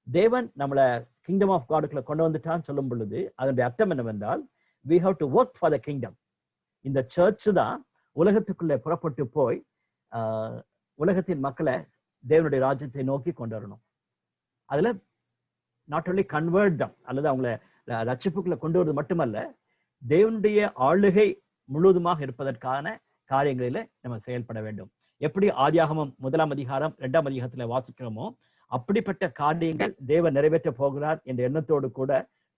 தேவன் நம்மளை கிங்டம் ஆஃப் காடுக்குள்ள கொண்டு வந்துட்டான்னு சொல்லும் பொழுது அதனுடைய அர்த்தம் என்னவென்றால், we have to work for the kingdom. இந்த சர்ச் தான் உலகத்துக்குள்ளே புறப்பட்டு போய் உலகத்தின் மக்களை தேவனுடைய ராஜ்யத்தை நோக்கி கொண்டு வரணும். அதுல நாட் ஒன்லி கன்வெர்ட் தம், அல்லது அவங்கள ரட்சிப்புக்குள்ள கொண்டு வருவது மட்டுமல்ல, தேவனுடைய ஆளுகை முழுவதுமாக இருப்பதற்கான காரியங்களில நம்ம செயல்பட வேண்டும். எப்படி ஆதியாகமம் 1ஆம் அதிகாரம் 2ஆம் அதிகாரத்துல வாசிக்கிறோமோ அப்படிப்பட்ட காரியங்கள் தேவன் நிறைவேற்ற போகிறார் என்ற எண்ணத்தோடு கூட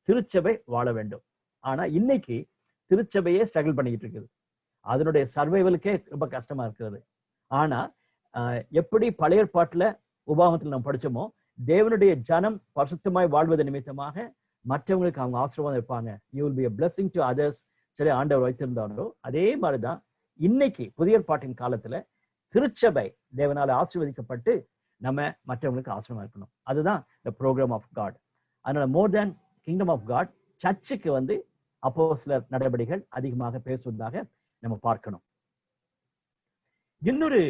திருச்சபை வாழ வேண்டும். ஆனா இன்னைக்கு திருச்சபையே ஸ்ட்ரகிள் பண்ணிக்கிட்டு இருக்குது. அதனுடைய சர்வைவலுக்கே ரொம்ப கஷ்டமா இருக்கிறது. ஆனா எப்படி பழைய ஏற்பாட்டுல உபாகமத்தில் நம்ம படிச்சோமோ, தேவனுடைய ஜனம் பரிசுத்தமாய் வாழ்வது நிமித்தமாக மற்றவங்களுக்கு அவங்க ஆசீர்வாதம் இருப்பாங்க. You will be a blessing to others சொல்லி ஆண்டவர் வைத்திருந்தாரோ, அதே மாதிரிதான் இன்னைக்கு புதிய ஏற்பாட்டின் காலத்துல திருச்சபை தேவனால ஆசீர்வதிக்கப்பட்டு நம்ம மற்றவங்களுக்கு ஆசீர்வாதம் இருக்கணும். அதுதான் the program of God. அதனால more than kingdom of God, சர்ச்சுக்கு வந்து அப்போஸ்தலர் நடவடிக்கைகள் அதிகமாக பேசுவதாக நம்ம பார்க்கணும். இன்னொரு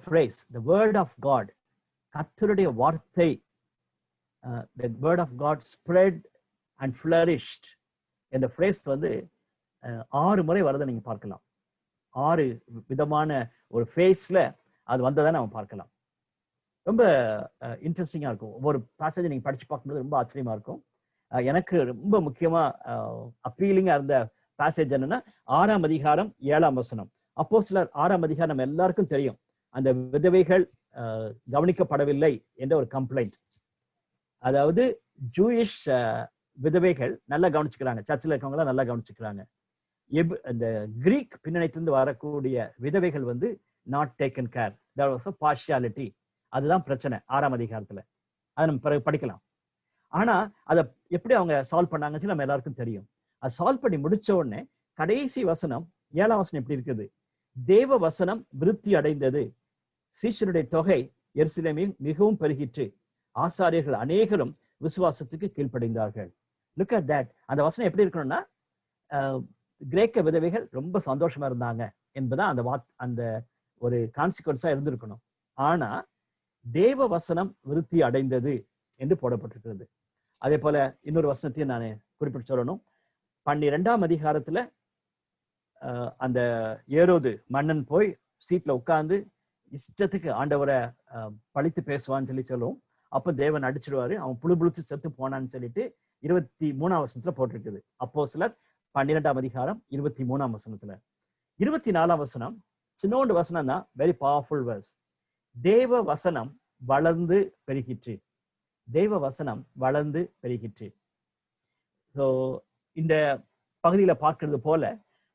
phrase, the word of God, கர்த்தருடைய வார்த்தை, the word of God spread and flourished என்ற phrase வந்து 6 முறை வரதை நீங்க பார்க்கலாம். 6 விதமான ஒரு ஃபேஸ்ல அது வந்ததை நம்ம பார்க்கலாம். ரொம்ப இன்ட்ரெஸ்டிங்கா இருக்கும். ஒவ்வொரு பேசேஜை நீங்க படிச்சு பார்க்கும்போது ரொம்ப ஆச்சரியமா இருக்கும். எனக்கு ரொம்ப முக்கியமா அப்பீலிங்கா இருந்த பேசேஜ் என்னன்னா 6ஆம் அதிகாரம் 7ஆம் வசனம். அப்போஸ்தலர் 6ஆம் அதிகாரம் நம்ம எல்லாருக்கும் தெரியும். அந்த விதவைகள் கவனிக்கப்படவில்லை என்ற ஒரு கம்ப்ளைண்ட். அதாவது ஜூயிஷ் விதவைகள் நல்லா கவனிச்சுக்கிறாங்க, சர்ச்சில் இருக்கவங்க நல்லா கவனிச்சுக்கிறாங்க. அந்த கிரீக் பின்னணியிலிருந்து வரக்கூடிய விதவைகள் வந்து not taken care, there was a partiality. அதுதான் பிரச்சனை 6ஆம் அதிகாரத்துல. அதை நம்ம பிறகு படிக்கலாம். ஆனா அதை எப்படி அவங்க சால்வ் பண்ணாங்கன்னு நம்ம எல்லாருக்கும் தெரியும். அதை சால்வ் பண்ணி முடிச்ச உடனே கடைசி வசனம் 7ஆம் வசனம் எப்படி இருக்குது? தேவ வசனம் விருத்தி அடைந்தது, சீஷருடைய தொகை எருசலேமில் மிகவும் பெருகிற்று, ஆசாரியர்கள் அநேகரும் விசுவாசத்துக்கு கீழ்ப்படைந்தார்கள். Look at that. அந்த வசனம் எப்படி இருக்கணும்னா, கிரேக்க விதவைகள் ரொம்ப சந்தோஷமா இருந்தாங்க என்பதான் அந்த ஒரு கான்சிக்வன்ஸா இருந்திருக்கணும். ஆனா தேவ வசனம் விருத்தி அடைந்தது என்று போடப்பட்டிருக்கிறது. அதே போல இன்னொரு வசனத்தையும் நான் குறிப்பிட்டு சொல்லணும். 12ஆம் அதிகாரத்துல அந்த ஏரோது மன்னன் போய் சீட்ல உட்கார்ந்து இஷ்டத்துக்கு ஆண்டவரை பழித்து பேசுவான்னு சொல்லி சொல்லுவோம். அப்ப தேவன் அடிச்சிடுவாரு, அவன் புழுத்து செத்து போனான்னு சொல்லிட்டு 23ஆம் வசனத்துல போட்டிருக்குது. அப்போஸ்தலர் 12ஆம் அதிகாரம் 23ஆம் வசனத்துல. 24ஆம் வசனம் சின்னோண்டு வசனம் தான், வெரி பவர்ஃபுல் வேர்ஸ். தேவ வசனம் வளர்ந்து பெருகிற்று. தேவ வசனம் வளர்ந்து பெருகிற்று. ஸோ இந்த பகுதியில பார்க்கிறது போல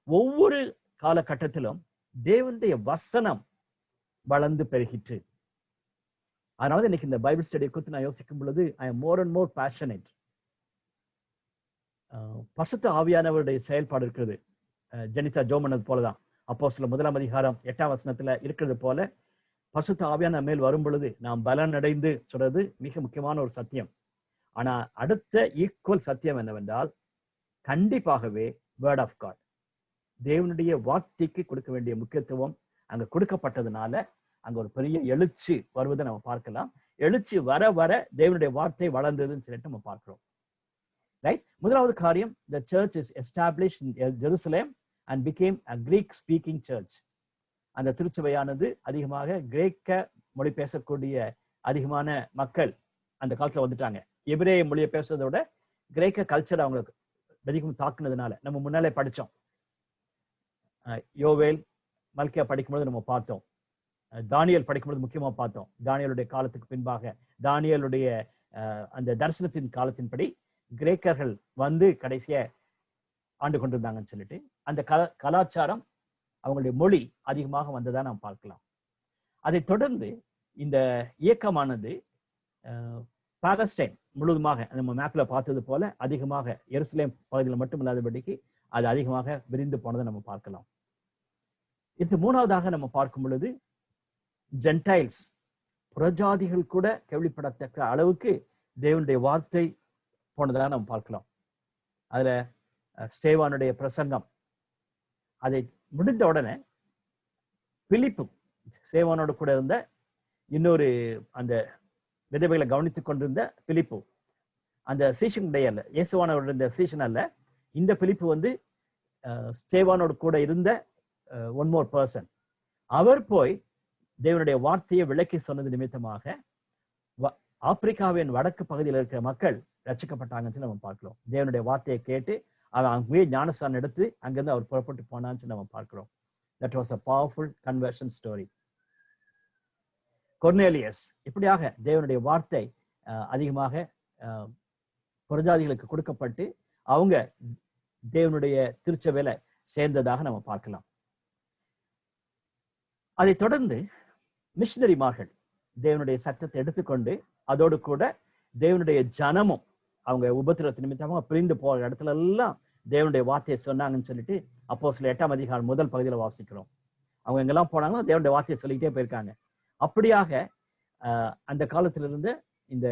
ஒவ்வொரு காலகட்டத்திலும் தேவனுடைய வசனம் வளர்ந்து பெருகிற்று. அதனால இன்னைக்கு இந்த பைபிள் ஸ்டடியை குறித்து நான் யோசிக்கும் பொழுது I M more and more passionate. பரிசுத்த ஆவியானவருடைய செயல்பாடு இருக்கிறது. ஜெனிதா ஜோமனது போலதான் அப்போஸ்தலர் 1ஆம் அதிகாரம் 8ஆம் வசனத்துல இருக்கிறது போல பரிசுத்த ஆவியான மேல் வரும் பொழுது நாம் பலன் அடைந்து சொல்றது மிக முக்கியமான ஒரு சத்தியம். ஆனா அடுத்த ஈக்குவல் சத்தியம் என்னவென்றால், கண்டிப்பாகவே வேர்ட் ஆஃப் காட், தேவனுடைய வார்த்தைக்கு கொடுக்க வேண்டிய முக்கியத்துவம் அங்க கொடுக்கப்பட்டதுனால அங்க ஒரு பெரிய எழுச்சி வருவதை நம்ம பார்க்கலாம். எழுச்சி வர வர தேவனுடைய வார்த்தை வளர்ந்ததுன்னு சொல்லிட்டு நம்ம பார்க்கிறோம். ரைட். முதலாவது காரியம், the church is established in Jerusalem and became a Greek speaking church. அந்த திருச்சபையானது அதிகமாக கிரேக்க மொழி பேசக்கூடிய அதிகமான மக்கள் அந்த காலத்துல வந்துட்டாங்க. எபிரேய மொழியை பேசுறதை விட கிரேக்க கல்ச்சர் அவங்களுக்கு அதிகம் தாக்குனதுனால நம்ம முன்னாலே படிச்சோம். யோவேல் மல்கியா படிக்கும்போது நம்ம பார்த்தோம், தானியல் படிக்கும்போது முக்கியமா பார்த்தோம். தானியலுடைய காலத்துக்கு பின்பாக தானியலுடைய அந்த தரிசனத்தின் காலத்தின்படி கிரேக்கர்கள் வந்து கடைசியா ஆண்டு கொண்டிருந்தாங்கன்னு சொல்லிட்டு அந்த கலாச்சாரம் அவங்களுடைய மொழி அதிகமாக வந்ததா நாம் பார்க்கலாம். அதை தொடர்ந்து இந்த இயக்கமானது பாலஸ்டைன் முழுவதுமாக நம்ம மேப்ல பார்த்தது போல அதிகமாக எருசலேம் பகுதியில் மட்டும் இல்லாதபடிக்கு அது அதிகமாக விரிந்து போனதை நம்ம பார்க்கலாம். இது மூணாவதாக நம்ம பார்க்கும் பொழுது ஜென்டைல்ஸ் புறஜாதிகள் கூட கேள்விப்படத்தக்க அளவுக்கு தேவனுடைய வார்த்தை போனதாக நம்ம பார்க்கலாம். அதுல ஸ்தேவானுடைய பிரசங்கம் அதை முடிந்த உடனே பிலிப்பு ஸ்தேவானோடு கூட இருந்த இன்னொரு அந்த விதவைகளை கவனித்துக் கொண்டிருந்த பிலிப்பு, அந்த சீஷனுடைய அல்ல, இயேசுவானோட இருந்த சீஷன் அல்ல, இந்த பிலிப்பு வந்து ஸ்தேவானோடு கூட இருந்த ஒன் மோர் பர்சன். அவர் போய் தேவனுடைய வார்த்தையை விளக்கி சொன்னது நிமித்தமாக ஆப்பிரிக்காவின் வடக்கு பகுதியில் இருக்கிற மக்கள் ரட்சிக்கப்பட்டாங்கன்னு நம்ம பார்க்கிறோம். தேவனுடைய வார்த்தையை கேட்டு அவன் அங்கேயே ஞானஸ்தானம் எடுத்து அங்கிருந்து அவர் புறப்பட்டு போனான்னு நம்ம பார்க்கிறோம். That was a powerful conversion story. Cornelius இப்படியாக தேவனுடைய வார்த்தை அதிகமாக புறஜாதிகளுக்கு கொடுக்கப்பட்டு அவங்க தேவனுடைய திருச்சபையில சேர்ந்ததாக நம்ம பார்க்கலாம். அதை தொடர்ந்து மிஷனரிமார்கள் தேவனுடைய சத்தத்தை எடுத்துக்கொண்டு அதோடு கூட தேவனுடைய ஜனமும் அவங்க உபத்திரத்து நிமித்தமாக பிரிந்து போற இடத்துல எல்லாம் தேவனுடைய வார்த்தையை சொன்னாங்கன்னு சொல்லிட்டு அப்போஸ்தலர் 8ஆம் அதிகாரம் முதல் பகுதியில வாசிக்கிறோம். அவங்க எங்கெல்லாம் போனாங்களோ தேவனுடைய வார்த்தையை சொல்லிக்கிட்டே போயிருக்காங்க. அப்படியாக அந்த காலத்திலிருந்து இந்த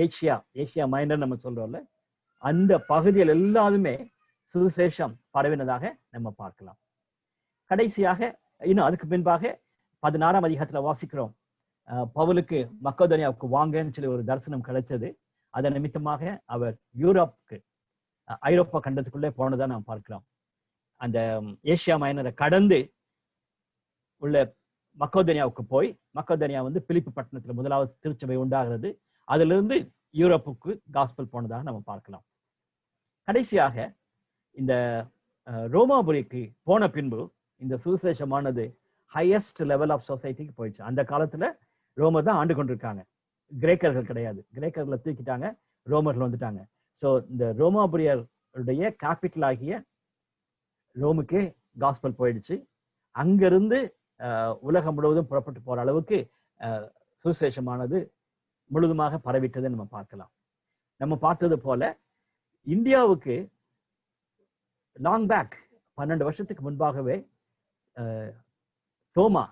ஏசியா மைனர் நம்ம சொல்றோம்ல, அந்த பகுதியில் எல்லாருமே சுவிசேஷம் பரவினதாக நம்ம பார்க்கலாம். கடைசியாக இன்னும் அதுக்கு பின்பாக 16ஆம் அதிகாரத்துல வாசிக்கிறோம், பவுலுக்கு மக்கோதனியாவுக்கு வாங்கன்னு சொல்லி ஒரு தரிசனம் கிடைச்சது. அதன் நிமித்தமாக அவர் யூரோப்புக்கு ஐரோப்பா கண்டத்துக்குள்ளே போனதா நாம் பார்க்கிறோம். அந்த ஏசியா மைனரை கடந்து உள்ள மக்கோதனியாவுக்கு போய், மக்கோதனியா வந்து பிலிப்பு பட்டணத்துல முதலாவது திருச்சபை உண்டாகிறது. அதுல இருந்து யூரோப்புக்கு காஸ்பல் போனதாக நம்ம பார்க்கலாம். கடைசியாக இந்த ரோமாபுரிக்கு போன பின்பு இந்த சுவிசேஷமானது ஹையஸ்ட் லெவல் ஆஃப் சொசைட்டிக்கு போயிடுச்சு. அந்த காலத்துல ரோமர் தான் ஆண்டு கொண்டிருக்காங்க, கிரேக்கர்கள் கிடையாது. கிரேக்கர்களை தூக்கிட்டாங்க, ரோமர்கள் வந்துட்டாங்க. ஸோ இந்த ரோமாபுரியருடைய கேபிட்டல் ஆகிய ரோமுக்கே காஸ்பல் போயிடுச்சு. அங்கிருந்து உலகம் முழுவதும் புறப்பட்டு போற அளவுக்கு சுவிசேஷமானது முழுதுமாக பரவிட்டதை நம்ம பார்க்கலாம். நம்ம பார்த்தது போல இந்தியாவுக்கு லாங் பேக் 12 வருஷத்துக்கு முன்பாகவே தோமா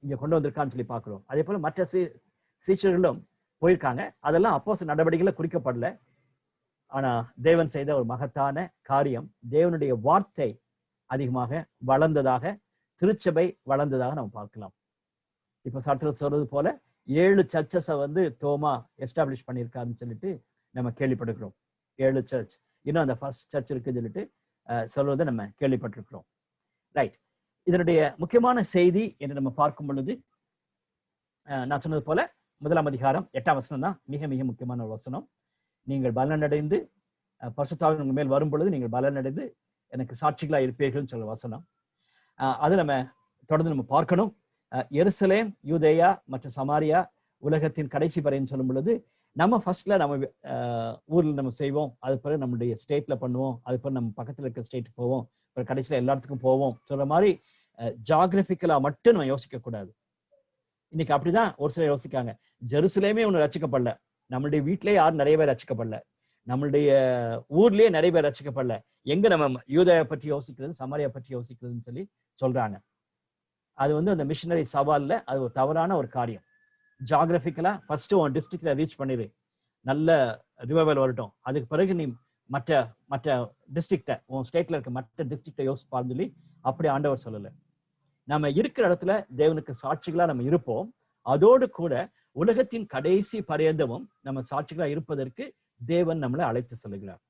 இங்க கொண்டு வந்திருக்கான்னு சொல்லி பார்க்கிறோம். அதே போல மற்ற சீஷர்களும் போயிருக்காங்க. அதெல்லாம் அப்போஸ்தலர் நடவடிக்கையில குறிக்கப்படல. ஆனா தேவன் செய்த ஒரு மகத்தான காரியம், தேவனுடைய வார்த்தை அதிகமாக வளர்ந்ததாக, திருச்சபை வளர்ந்ததாக நம்ம பார்க்கலாம். இப்ப சட்டத்தில் சொல்றது போல 7 சர்ச்சஸை வந்து தோமா எஸ்டாப்ளிஷ் பண்ணியிருக்காருன்னு சொல்லிட்டு நம்ம கேள்விப்பட்டிருக்கிறோம். 7 சர்ச், இன்னும் அந்த ஃபர்ஸ்ட் சர்ச் இருக்குன்னு சொல்லிட்டு சொல்றதை நம்ம கேள்விப்பட்டிருக்கிறோம். ரைட், இதனுடைய முக்கியமான செய்தி என்று நம்ம பார்க்கும் பொழுது நான் சொன்னது போல 1ஆம் அதிகாரம் 8ஆம் வசனம் தான் மிக மிக முக்கியமான ஒரு வசனம். நீங்கள் பலனடைந்து பரிசுத்தாவின் உங்கள் மேல் வரும் பொழுது நீங்கள் பலனடைந்து எனக்கு சாட்சிகளா இருப்பீர்கள் சொல்ற வசனம். அது நம்ம தொடர்ந்து நம்ம பார்க்கணும். எருசலேம், யூதேயா மற்றும் சமாரியா உலகத்தின் கடைசி வரைன்னு சொல்லும் பொழுது நம்ம ஃபர்ஸ்ட்ல நம்ம ஊர்ல நம்ம செய்வோம், அது பிறகு நம்மளுடைய ஸ்டேட்ல பண்ணுவோம், அது பிறகு நம்ம பக்கத்துல இருக்க ஸ்டேட்டுக்கு போவோம், அப்புறம் கடைசியில எல்லா இடத்துக்கும் போவோம் சொல்ற மாதிரி ஜியாகிரபிக்கலா மட்டும் நம்ம யோசிக்க கூடாது. இன்னைக்கு அப்படிதான் ஒரு சிலர் யோசிக்காங்க. ஜெருசலேமே ஒண்ணு ரசிக்கப்படல, நம்மளுடைய வீட்டிலேயே யாரும் நிறைய பேர் ரசிக்கப்படல, நம்மளுடைய ஊர்லயே நிறைய பேர் ரசிக்கப்படல, எங்க நம்ம யூதேயா பற்றி யோசிக்கிறது, சமாரியா பற்றி யோசிக்கிறதுன்னு சொல்லி சொல்றாங்க. அது வந்து அந்த மிஷனரி சவால்ல அது ஒரு தவறான ஒரு காரியம். ஜியாகிரபிக்கலா ஃபர்ஸ்ட் உன் டிஸ்ட்ரிக்ட்ல ரீச் பண்ணிடு, நல்ல ரிவைவல் வரட்டும், அதுக்கு பிறகு நீ மற்ற மற்ற டிஸ்ட்ரிக்ட, உன் ஸ்டேட்ல இருக்க மற்ற டிஸ்ட்ரிக்டை யோசிப்பான்னு சொல்லி அப்படி ஆண்டவர் சொல்லல. நம்ம இருக்கிற இடத்துல தேவனுக்கு சாட்சிகளா நம்ம இருப்போம். அதோடு கூட உலகத்தின் கடைசி பரியந்தமும் நம்ம சாட்சிகளா இருப்பதற்கு தேவன் நம்மளை அழைத்து செல்கிறார்.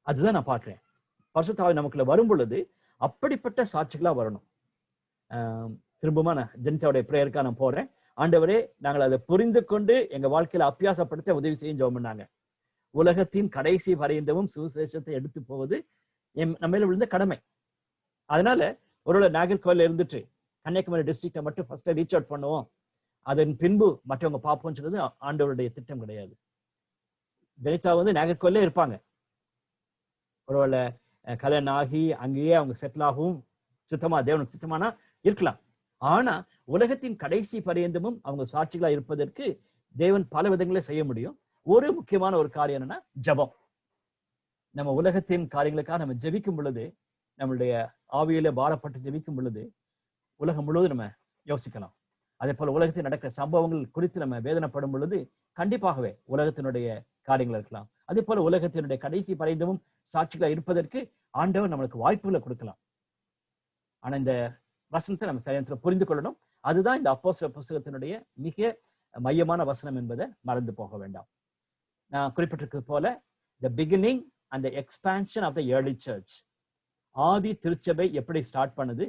அதுதான் நான் பார்க்கிறேன். பரிசுத்த நமக்குள்ள வரும் பொழுது அப்படிப்பட்ட சாட்சிகளா வரணும். திரும்பமா நான் ஜெனிதாவுடைய பிரேயருக்கா நான் போறேன். ஆண்டவரே, நாங்கள் அதை புரிந்து கொண்டு எங்க வாழ்க்கையில அபியாசப்படுத்த உதவி செய்யும் ஜெபம் பண்ணாங்க. உலகத்தின் கடைசி பரியந்தமும் சுவிசேஷத்தை எடுத்து போவது நம்ம விழுந்த கடமை. அதனால ஒருவேளை நாகர்கோவில இருந்துட்டு கன்னியாகுமரி டிஸ்ட்ரிக்டை மட்டும் ஃபர்ஸ்ட் ரீச் அவுட் பண்ணுவோம், அதன் பின்பு மற்றவங்க பார்ப்போம்னு சொல்றது ஆண்டவருடைய திட்டம் கிடையாது. ஜெனிதா வந்து நாகர்கோவிலே இருப்பாங்க, ஒருவேளை கல்யாணம் ஆகி அங்கேயே அவங்க செட்டில் ஆகவும் சுத்தமா தேவனுக்கு சுத்தமானா இருக்கலாம். ஆனா உலகத்தின் கடைசி பரியந்தமும் அவங்க சாட்சிகளா இருப்பதற்கு தேவன் பல விதங்களை செய்ய முடியும். ஒரு முக்கியமான ஒரு காரியம் என்னன்னா ஜெபம். நம்ம உலகத்தின் காரியங்களுக்காக நம்ம ஜெபிக்கும் பொழுது, நம்மளுடைய ஆவியில பாரப்பட்டு ஜெபிக்கும் பொழுது உலகம் முழுவதும் நம்ம யோசிக்கலாம். அதே போல உலகத்தில் நடக்கிற சம்பவங்கள் குறித்து நம்ம வேதனைப்படும் பொழுது கண்டிப்பாகவே உலகத்தினுடைய காரியங்கள் இருக்கலாம். அதே போல உலகத்தினுடைய கடைசி பரிந்தமும் சாட்சிகளா இருப்பதற்கு ஆண்டவர் நம்மளுக்கு வாய்ப்புகளை கொடுக்கலாம். ஆனா இந்த வசனத்தை நம்ம சரியான புரிந்து கொள்ளணும். அதுதான் இந்த அப்போஸ்தலர் புத்தகத்தினுடைய மிக மையமான வசனம் என்பதை மறந்து போக வேண்டாம். நான் குறிப்பிட்டிருக்கிறது போல the beginning and the expansion of the early church. ஆதி திருச்சபை எப்படி ஸ்டார்ட் பண்ணுது,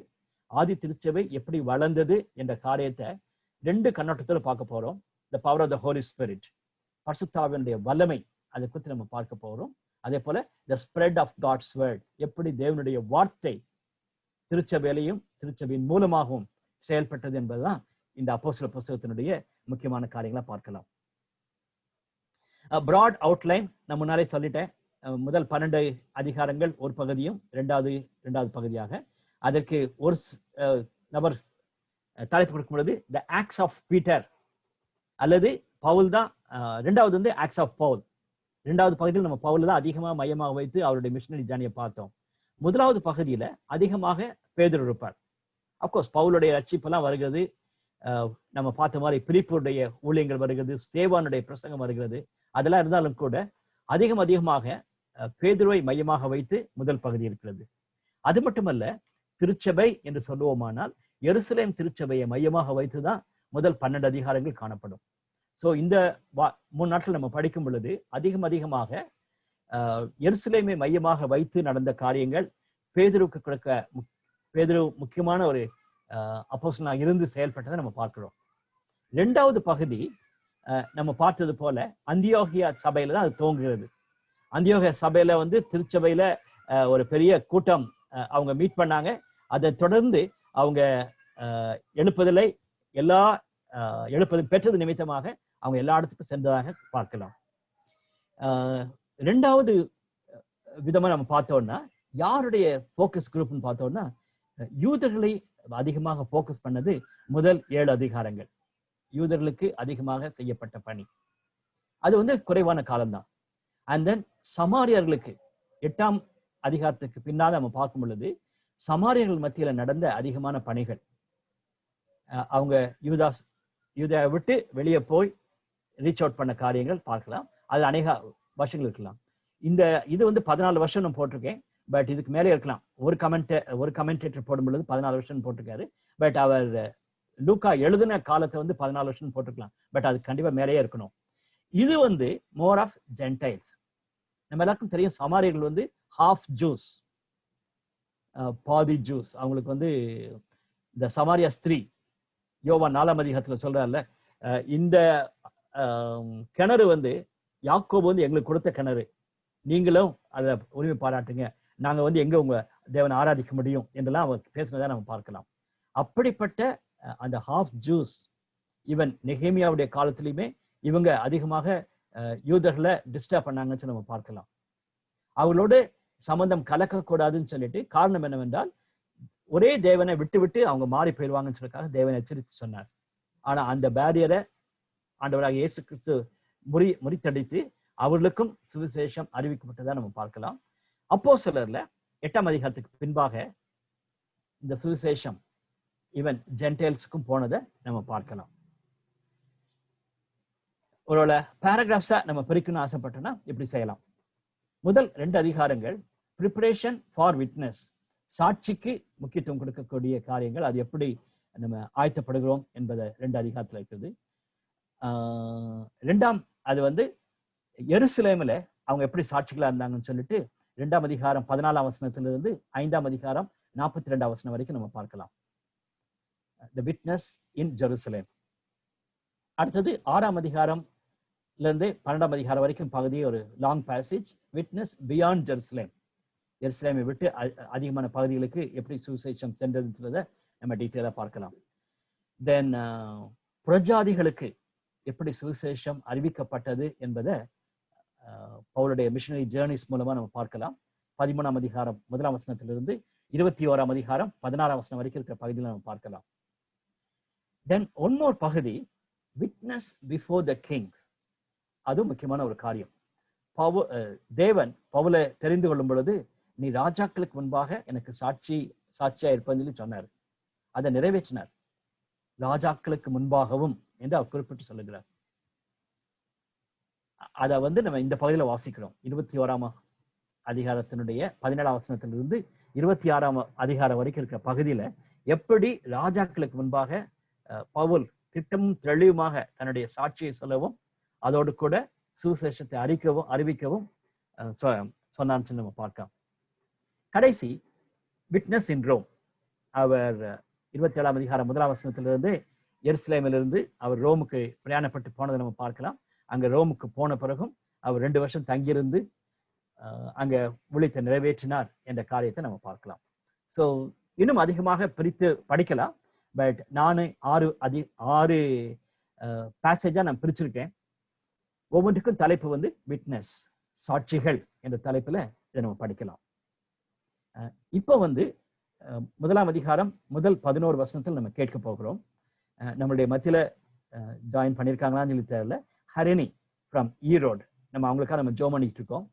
ஆதி திருச்சபை எப்படி வளர்ந்தது என்ற காரியத்தை ரெண்டு கண்ணோட்டத்துல பார்க்க போறோம். the power of the Holy Spirit, பரிசுத்தாவினுடைய வல்லமை, அதை குறித்து நம்ம பார்க்க போறோம். அதே போல the spread of God's word, எப்படி தேவனுடைய வார்த்தை திருச்சபையிலையும் திருச்சபையின் மூலமாகவும் செயல்பட்டது என்பதுதான் இந்த அப்போஸ்தலர் புத்தகத்தினுடைய முக்கியமான காரியங்களை பார்க்கலாம். பிராட் அவுட்லைன் நான் முன்னாலே சொல்லிட்டேன். முதல் 12 அதிகாரங்கள் ஒரு பகுதியும் இரண்டாவது பகுதியாக அதற்கு ஒரு நபர் தலைப்பு கொடுக்கும் பொழுது த ஆக்ட்ஸ் ஆஃப் பீட்டர் அல்லது பவுல் தான். ரெண்டாவது வந்து ஆக்ட்ஸ் ஆஃப் பவுல். இரண்டாவது பகுதியில் நம்ம பவுல் தான் அதிகமாக மையமாக வைத்து அவருடைய மிஷனரி ஜார்னியை பார்த்தோம். முதலாவது பகுதியில அதிகமாக பேதுரு இருப்பார். அப்கோர்ஸ் பவுலுடைய ரட்சிப்பெல்லாம் வருகிறது, நம்ம பார்த்த மாதிரி பிலிப்புடைய ஊழியங்கள் வருகிறது, ஸ்தேவானுடைய பிரசங்கம் வருகிறது. அதெல்லாம் இருந்தாலும் கூட அதிகமாக பேதுருவை மையமாக வைத்து முதல் பகுதி இருக்கிறது. அது மட்டுமல்ல, திருச்சபை என்று சொல்லுவோமானால் எருசலேம் திருச்சபையை மையமாக வைத்துதான் முதல் 12 அதிகாரங்கள் காணப்படும். ஸோ இந்த 3 நாட்கள் நம்ம படிக்கும் பொழுது அதிகமாக எருசலேமை மையமாக வைத்து நடந்த காரியங்கள், பேதுரு முக்கியமான ஒரு அப்போஸ்தலனாக இருந்து செயல்பட்டதை நம்ம பார்க்கிறோம். இரண்டாவது பகுதி நம்ம பார்த்தது போல அந்தியோகியா சபையில தான் அது துவங்குகிறது. அந்தியோகியா சபையில வந்து திருச்சபையில ஒரு பெரிய கூட்டம் அவங்க மீட் பண்ணாங்க. அதை தொடர்ந்து அவங்க எழுப்புதலை எழுப்புதல் பெற்றது நிமித்தமாக அவங்க எல்லா இடத்துக்கும் சென்றதாக பார்க்கலாம். ரெண்டாவது விதமா நம்ம பார்த்தோம்னா யாருடைய போக்கஸ் குரூப்னு பார்த்தோம்னா யூதர்களை அதிகமாக போக்கஸ் பண்ணது முதல் 7 அதிகாரங்கள். யூதர்களுக்கு அதிகமாக செய்யப்பட்ட பணி அது வந்து குறைவான காலம்தான். அண்ட் தென் சமாரியர்களுக்கு 8ஆம் அதிகாரத்துக்கு பின்னால் நம்ம பார்க்கும் பொழுது சமாரியர்கள் மத்தியில நடந்த அதிகமான பணிகள், அவங்க யூதாவை விட்டு வெளியே போய் ரீச் அவுட் பண்ண காரியங்கள் பார்க்கலாம். அது அநேக வருஷங்கள் இருக்கலாம். இது வந்து 14 வருஷம் நான் போட்டிருக்கேன். பட் இதுக்கு மேலே இருக்கலாம். ஒரு கமெண்டேட்டர் போடும் பொழுது 14 வருஷம் போட்டிருக்காரு. பட் அவர் லூக்கா எழுதின காலத்தை வந்து 14 வருஷம் போட்டிருக்கலாம். பட் அது கண்டிப்பா மேலேயே இருக்கணும். இது வந்து மோர் ஆஃப் ஜென்டைல்ஸ். நம்ம எல்லாருக்கும் தெரியும் சமாரியர்கள் வந்து ஹாஃப் ஜூஸ், பாதி ஜூஸ். அவங்களுக்கு வந்து இந்த சமாரியா ஸ்திரீ யோவான் 4ஆம் அதிகாரத்துல சொல்றாருல, இந்த கிணறு வந்து யாக்கோபு வந்து எங்களுக்கு கொடுத்த கிணறு, நீங்களும் அதை உரிமை பாராட்டுங்க, நாங்க வந்து எங்க உங்க தேவனை ஆராதிக்க முடியும் என்றெல்லாம் அவர் பேசுனதை நம்ம பார்க்கலாம். அப்படிப்பட்ட அந்த ஹாஃப் ஜூஸ் ஈவன் நெகேமியாவுடைய காலத்திலையுமே இவங்க அதிகமாக யூதர்களை டிஸ்டர்ப் பண்ணாங்கன்னு நம்ம பார்க்கலாம். அவங்களோட சம்பந்தம் கலக்கக்கூடாதுன்னு சொல்லிட்டு காரணம் என்னவென்றால் ஒரே தேவனை விட்டு அவங்க மாறி போயிடுவாங்கன்னு சொல்லிக்காக தேவனை எச்சரித்து சொன்னார். ஆனா அந்த பேரியரை ஆண்டவராக இயேசு கிறிஸ்து முறித்தடித்து அவர்களுக்கும் சுவிசேஷம் அறிவிக்கப்பட்டதா நம்ம பார்க்கலாம். அப்போஸ்தலர்ல 8ஆம் அதிகாரத்துக்கு பின்பாக இந்த சுவிசேஷம் ஈவன் ஜென்டைல்ஸுக்கும் போனதை நம்ம பார்க்கலாம். ஒருவேளை பேராகிராஃப்ஸா நம்ம பிரிக்கணும்னு ஆசைப்பட்டோம்னா இப்படி செய்யலாம். முதல் 2 அதிகாரங்கள் ப்ரிப்பரேஷன் ஃபார் விட்னஸ், சாட்சிக்கு முக்கியத்துவம் கொடுக்கக்கூடிய காரியங்கள், அது எப்படி நம்ம ஆயத்தப்படுகிறோம் என்பதை 2 அதிகாரத்துல இருக்குது. 2ஆம் அது வந்து எருசலேமில் அவங்க எப்படி சாட்சிகளா இருந்தாங்கன்னு சொல்லிட்டு 2ஆம் அதிகாரம் 14ஆம் வசனத்திலிருந்து 5ஆம் அதிகாரம் 42ஆம் வசனம் வரைக்கும் நம்ம பார்க்கலாம். The witness in Jerusalem. அடுத்தது 6ஆம் அதிகாரம்ல இருந்து 12ஆம் அதிகாரம் வரைக்கும் பகுதி ஒரு long passage, witness beyond Jerusalem. எருசலேமை விட்டு அதிகமான பகுதிகளுக்கு எப்படி சுவிசேஷம் சென்றதுன்றதை நம்ம டீட்டெயிலா பார்க்கலாம். தென் புறஜாதிகளுக்கு எப்படி சுவிசேஷம் அறிவிக்கப்பட்டது என்பதை பவுலுடைய மிஷனரி ஜேர்னிஸ் மூலமா நம்ம பார்க்கலாம். 13ஆம் அதிகாரம் 1ஆம் வசனத்திலிருந்து 21ஆம் அதிகாரம் 16ஆம் வசனம் வரைக்கும் இருக்கிற பகுதியில் நம்ம பார்க்கலாம். தென் ஒன் மோர் பகுதி, விட்னஸ் பிஃபோர் த கிங்ஸ். அதுவும் முக்கியமான ஒரு காரியம். தேவன் பவுலை தெரிந்து கொள்ளும் பொழுது, நீ ராஜாக்களுக்கு முன்பாக எனக்கு சாட்சியா இருப்பேன்னு சொல்லி சொன்னார். அதை நிறைவேற்றினார். ராஜாக்களுக்கு முன்பாகவும் என்று அவர் குறிப்பிட்டு சொல்லுகிறார். அதை நம்ம இந்த பகுதியில வாசிக்கிறோம். 21ஆம் அதிகாரத்தினுடைய 17ஆம் வசனத்திலிருந்து 26ஆம் அதிகாரம் வரைக்கும் இருக்கிற பகுதியில எப்படி ராஜாக்களுக்கு முன்பாக பவுல் திட்டமும் தெளிவுமாக தன்னுடைய சாட்சியை சொல்லவும் அதோடு கூட சுவிசேஷத்தை அறிவிக்கவும் சொன்னான்னு நம்ம பார்க்கலாம். கடைசி விட்னஸ் இன் ரோம். அவர் 27ஆம் அதிகாரம் 1ஆம் வசனத்திலிருந்து எருசலேமிலிருந்து அவர் ரோமுக்கு பிரயாணப்பட்டு போனதை நம்ம பார்க்கலாம். அங்க ரோமுக்கு போன பிறகும் அவர் 2 வருஷம் தங்கியிருந்து அங்க ஊழியத்தை நிறைவேற்றினார் என்ற காரியத்தை நம்ம பார்க்கலாம். ஸோ இன்னும் அதிகமாக பிரித்து படிக்கலாம். பட் நான் 6 பேசேஜா நான் பிரிச்சிருக்கேன். ஒவ்வொன்றுக்கும் தலைப்பு விட்னஸ், சாட்சிகள் என்ற தலைப்புல இதை நம்ம படிக்கலாம். இப்போ 1ஆம் அதிகாரம் முதல் 11 வசனத்தில் நம்ம கேட்க போகிறோம். நம்மளுடைய மத்தியில ஜாயின் பண்ணியிருக்காங்களான்னு சொல்லி தெரியல. ஹரிணி ஃப்ரம் ஈரோடு, நம்ம அவங்களுக்காக நம்ம ஜெபம் பண்ணிட்டு இருக்கோம்.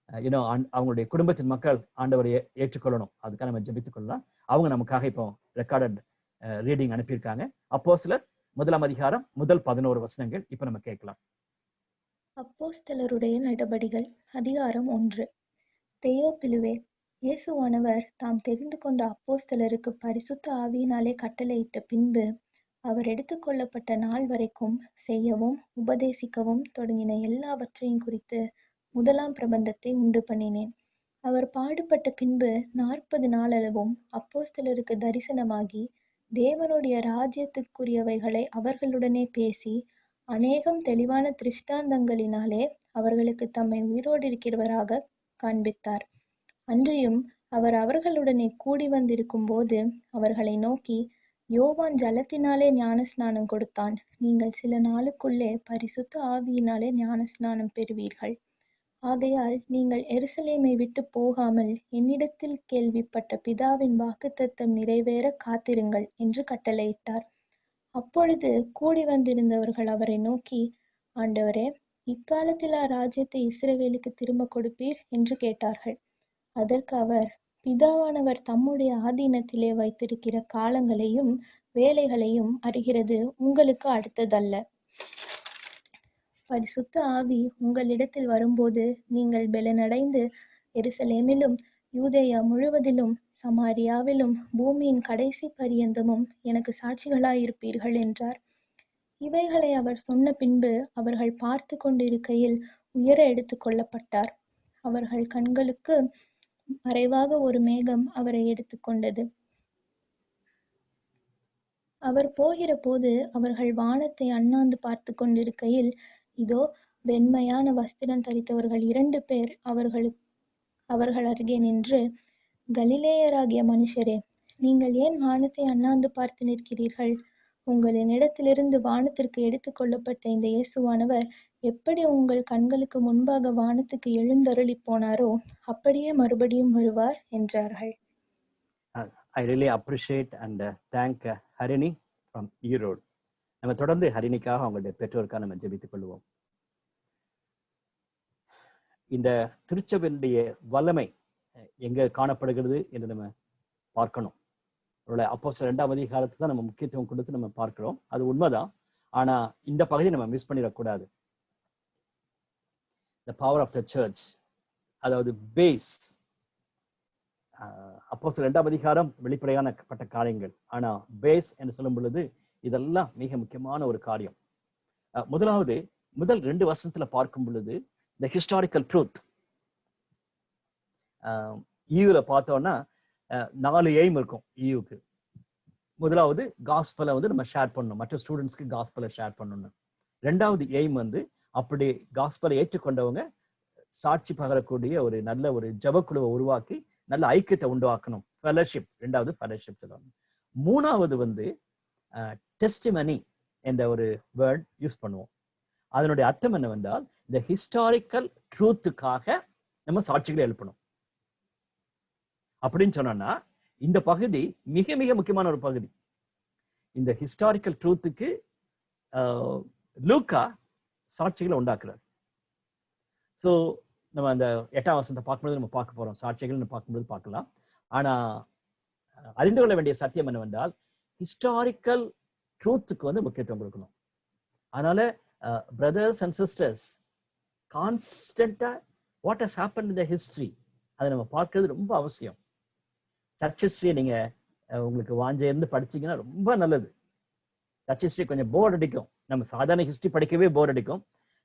அவங்களுடைய குடும்பத்தின் மக்கள் ஆண்டவரை ஏற்றுக்கொள்ளணும், அதுக்காக நம்ம ஜெபித்துக் கொள்ளலாம். அவங்க நமக்காக இப்போ ரெக்கார்டட் ரீடிங் அனுப்பியிருக்காங்க. அப்போஸ்தலர் 1ஆம் அதிகாரம் முதல் 11 வசனங்கள் இப்போ நம்ம கேட்கலாம். அப்போஸ்தலருடைய நடபடிகள் அதிகாரம் 1. தெயோப்பிலுவே, இயேசுவானவர் தாம் தெரிந்து கொண்ட அப்போஸ்தலருக்கு பரிசுத்த ஆவியினாலே கட்டளையிட்ட பின்பு அவர் எடுத்துக்கொள்ளப்பட்ட நாள் வரைக்கும் செய்யவும் உபதேசிக்கவும் தொடங்கின எல்லாவற்றையும் குறித்து முதலாம் பிரபந்தத்தை உண்டு பண்ணினேன். அவர் பாடுபட்ட பின்பு 40 நாளளவும் அப்போஸ்தலருக்கு தரிசனமாகி தேவனுடைய ராஜ்யத்துக்குரியவைகளை அவர்களுடனே பேசி அநேகம் தெளிவான திருஷ்டாந்தங்களினாலே அவர்களுக்கு தம்மை உயிரோடு இருக்கிறவராக காண்பித்தார். அன்றியும் அவர் அவர்களுடனே கூடி வந்திருக்கும் போது அவர்களை நோக்கி, யோவான் ஜலத்தினாலே ஞானஸ்நானம் கொடுத்தான், நீங்கள் சில நாளுக்குள்ளே பரிசுத்த ஆவியினாலே ஞானஸ்நானம் பெறுவீர்கள். ஆகையால் நீங்கள் எருசலேமை விட்டு போகாமல் என்னிடத்தில் கேள்விப்பட்ட பிதாவின் வாக்குத்தத்தம் நிறைவேற காத்திருங்கள் என்று கட்டளையிட்டார். அப்பொழுது கூடி வந்திருந்தவர்கள் அவரை நோக்கி, ஆண்டவரே, இக்காலத்தில் ராஜ்யத்தை இஸ்ரவேலுக்கு திரும்ப கொடுப்பீர் என்று கேட்டார்கள். அதற்கு அவர், பிதாவானவர் தம்முடைய ஆதீனத்திலே வைத்திருக்கிற காலங்களையும் வேலைகளையும் அறிகிறது உங்களுக்கு அடுத்ததல்ல. பரிசுத்த ஆவி உங்களிடத்தில் வரும்போது நீங்கள் பெலனடைந்து எருசலேமிலும் யூதேயா முழுவதிலும் சமாரியாவிலும் பூமியின் கடைசி பரியந்தமும் எனக்கு சாட்சிகளாயிருப்பீர்கள் என்றார். இவைகளை அவர் சொன்ன பின்பு அவர்கள் பார்த்து கொண்டிருக்கையில் உயர எடுத்து கொள்ளப்பட்டார். அவர்கள் கண்களுக்கு மறைவாக ஒரு மேகம் அவரை எடுத்துக்கொண்டது. அவர் போகிற போது அவர்கள் வானத்தை அண்ணாந்து பார்த்து கொண்டிருக்கையில் இதோ வெண்மையான வஸ்திரம் தரித்தவர்கள் 2 பேர் அவர்கள் அருகே நின்று, கலிலேயராகிய மனுஷரே, நீங்கள் ஏன் வானத்தை அண்ணாந்து பார்த்து நிற்கிறீர்கள்? உங்களினிடத்திலிருந்து வானத்திற்கு எடுத்துக் கொள்ளப்பட்ட இந்த இயேசுவானவர் எப்படி உங்கள் கண்களுக்கு முன்பாக வானத்துக்கு எழுந்தருளி போனாரோ அப்படியே மறுபடியும் வருவார் என்றார்கள். I really appreciate and thank Harini from Erode. நம்ம தொடர்ந்து ஹரிணிக்காக அவங்களுடைய பெற்றோருக்காக நம்ம ஜெபித்துக் கொள்வோம். இந்த திருச்சபையினுடைய வல்லமை எங்க காணப்படுகிறது என்று நம்ம பார்க்கணும். அவருடைய அப்போஸ்தலர் 2ஆம் அதிகாரத்துக்கு தான் நம்ம முக்கியத்துவம் கொடுத்து நம்ம பார்க்கிறோம். அது உண்மைதான். ஆனா இந்த பகுதியை நம்ம மிஸ் பண்ணிடக்கூடாது. The power of the church, அதாவது பேஸ். அப்போஸ்தலர் 2ஆம் அதிகாரம் வெளிப்படையானப்பட்ட காரியங்கள். ஆனா பேஸ் என்று சொல்லும் பொழுது இதெல்லாம் மிக முக்கியமான ஒரு காரியம். முதலாவது முதல் 2 வசனத்துல பார்க்கும் பொழுது இந்த ஹிஸ்டாரிக்கல் ட்ரூத். ஈவுல பார்த்தோம்னா 4 எய்ம் இருக்கும் ஈவுக்கு. முதலாவது காஸ்பலை நம்ம ஷேர் பண்ணணும், மற்ற ஸ்டூடெண்ட்ஸ்க்கு காஸ்பலை ஷேர் பண்ணணும். 2வது எய்ம் அப்படி காஸ்பலை ஏற்றுக்கொண்டவங்க சாட்சி பகரக்கூடிய ஒரு நல்ல ஒரு ஜபக்குழுவை உருவாக்கி நல்ல ஐக்கியத்தை உண்டாக்கணும். ஃபெலோஷிப், 2வது ஃபெலோஷிப் சொல்லுவாங்க. 3வது டெஸ்டிமனி என்ற ஒரு வேர்ட் யூஸ் பண்ணுவோம். அதனுடைய அர்த்தம் என்னவென்றால் இந்த ஹிஸ்டாரிக்கல் ட்ரூத்துக்காக நம்ம சாட்சிகளை எழுப்பணும். அப்படின்னு சொன்னோம்னா இந்த பகுதி மிக மிக முக்கியமான ஒரு பகுதி. இந்த ஹிஸ்டாரிக்கல் ட்ரூத்துக்கு லூக்கா சாட்சிகளை உண்டாக்குறார். ஸோ நம்ம அந்த 8ஆம் வசனத்தை பார்க்கும்போது நம்ம பார்க்க போறோம், சாட்சிகள்னு பார்க்கும்போது பார்க்கலாம். ஆனா அறிந்து கொள்ள வேண்டிய சத்தியம் என்னவென்றால் ஹிஸ்டாரிக்கல் ட்ரூத்துக்கு வந்து முக்கியத்துவம் கொடுக்கணும். அதனால பிரதர்ஸ் அண்ட் சிஸ்டர்ஸ், கான்ஸ்டன்டா what has happen in the history அதை நம்ம பார்க்கறது ரொம்ப அவசியம். சர்ச் ஹிஸ்டரியை நீங்க உங்களுக்கு வாஞ்ச இருந்து படிச்சீங்கன்னா ரொம்ப நல்லது. சர்ச் ஹிஸ்டரி கொஞ்சம் போர் அடிக்கும், நம்ம சாதாரண ஹிஸ்டரி படிக்கவே போர் அடிக்கும்,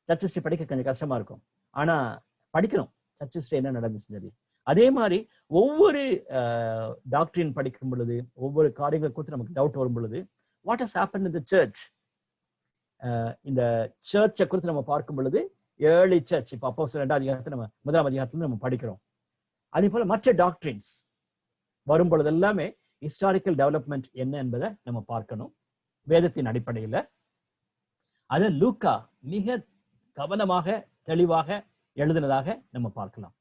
சர்ச் ஹிஸ்டரி படிக்க கொஞ்சம் கஷ்டமா இருக்கும். ஆனா படிக்கணும் சர்ச் ஹிஸ்டரி என்ன நடந்துச்சு சரி. அதே மாதிரி ஒவ்வொரு டாக்டரின் படிக்கும் பொழுது, ஒவ்வொரு காரியங்களை குறித்து நமக்கு டவுட் வரும் பொழுது, what has happen in the search, இந்த சர்ச்சை குறித்து நம்ம பார்க்கும் பொழுது ஏர்லி சர்ச், இப்போ அப்போஸ்தலர் 2ஆம் அதிகாரத்தை நம்ம 1ஆம் அதிகாரத்துல நம்ம படிக்கிறோம். அதே போல மற்ற டாக்டரின்ஸ் வரும் பொழுது எல்லாமே ஹிஸ்டாரிக்கல் டெவலப்மெண்ட் என்ன என்பதை நம்ம பார்க்கணும் வேதத்தின் அடிப்படையில. அதை லூக்கா மிக கவனமாக தெளிவாக எழுதினதாக நம்ம பார்க்கலாம்.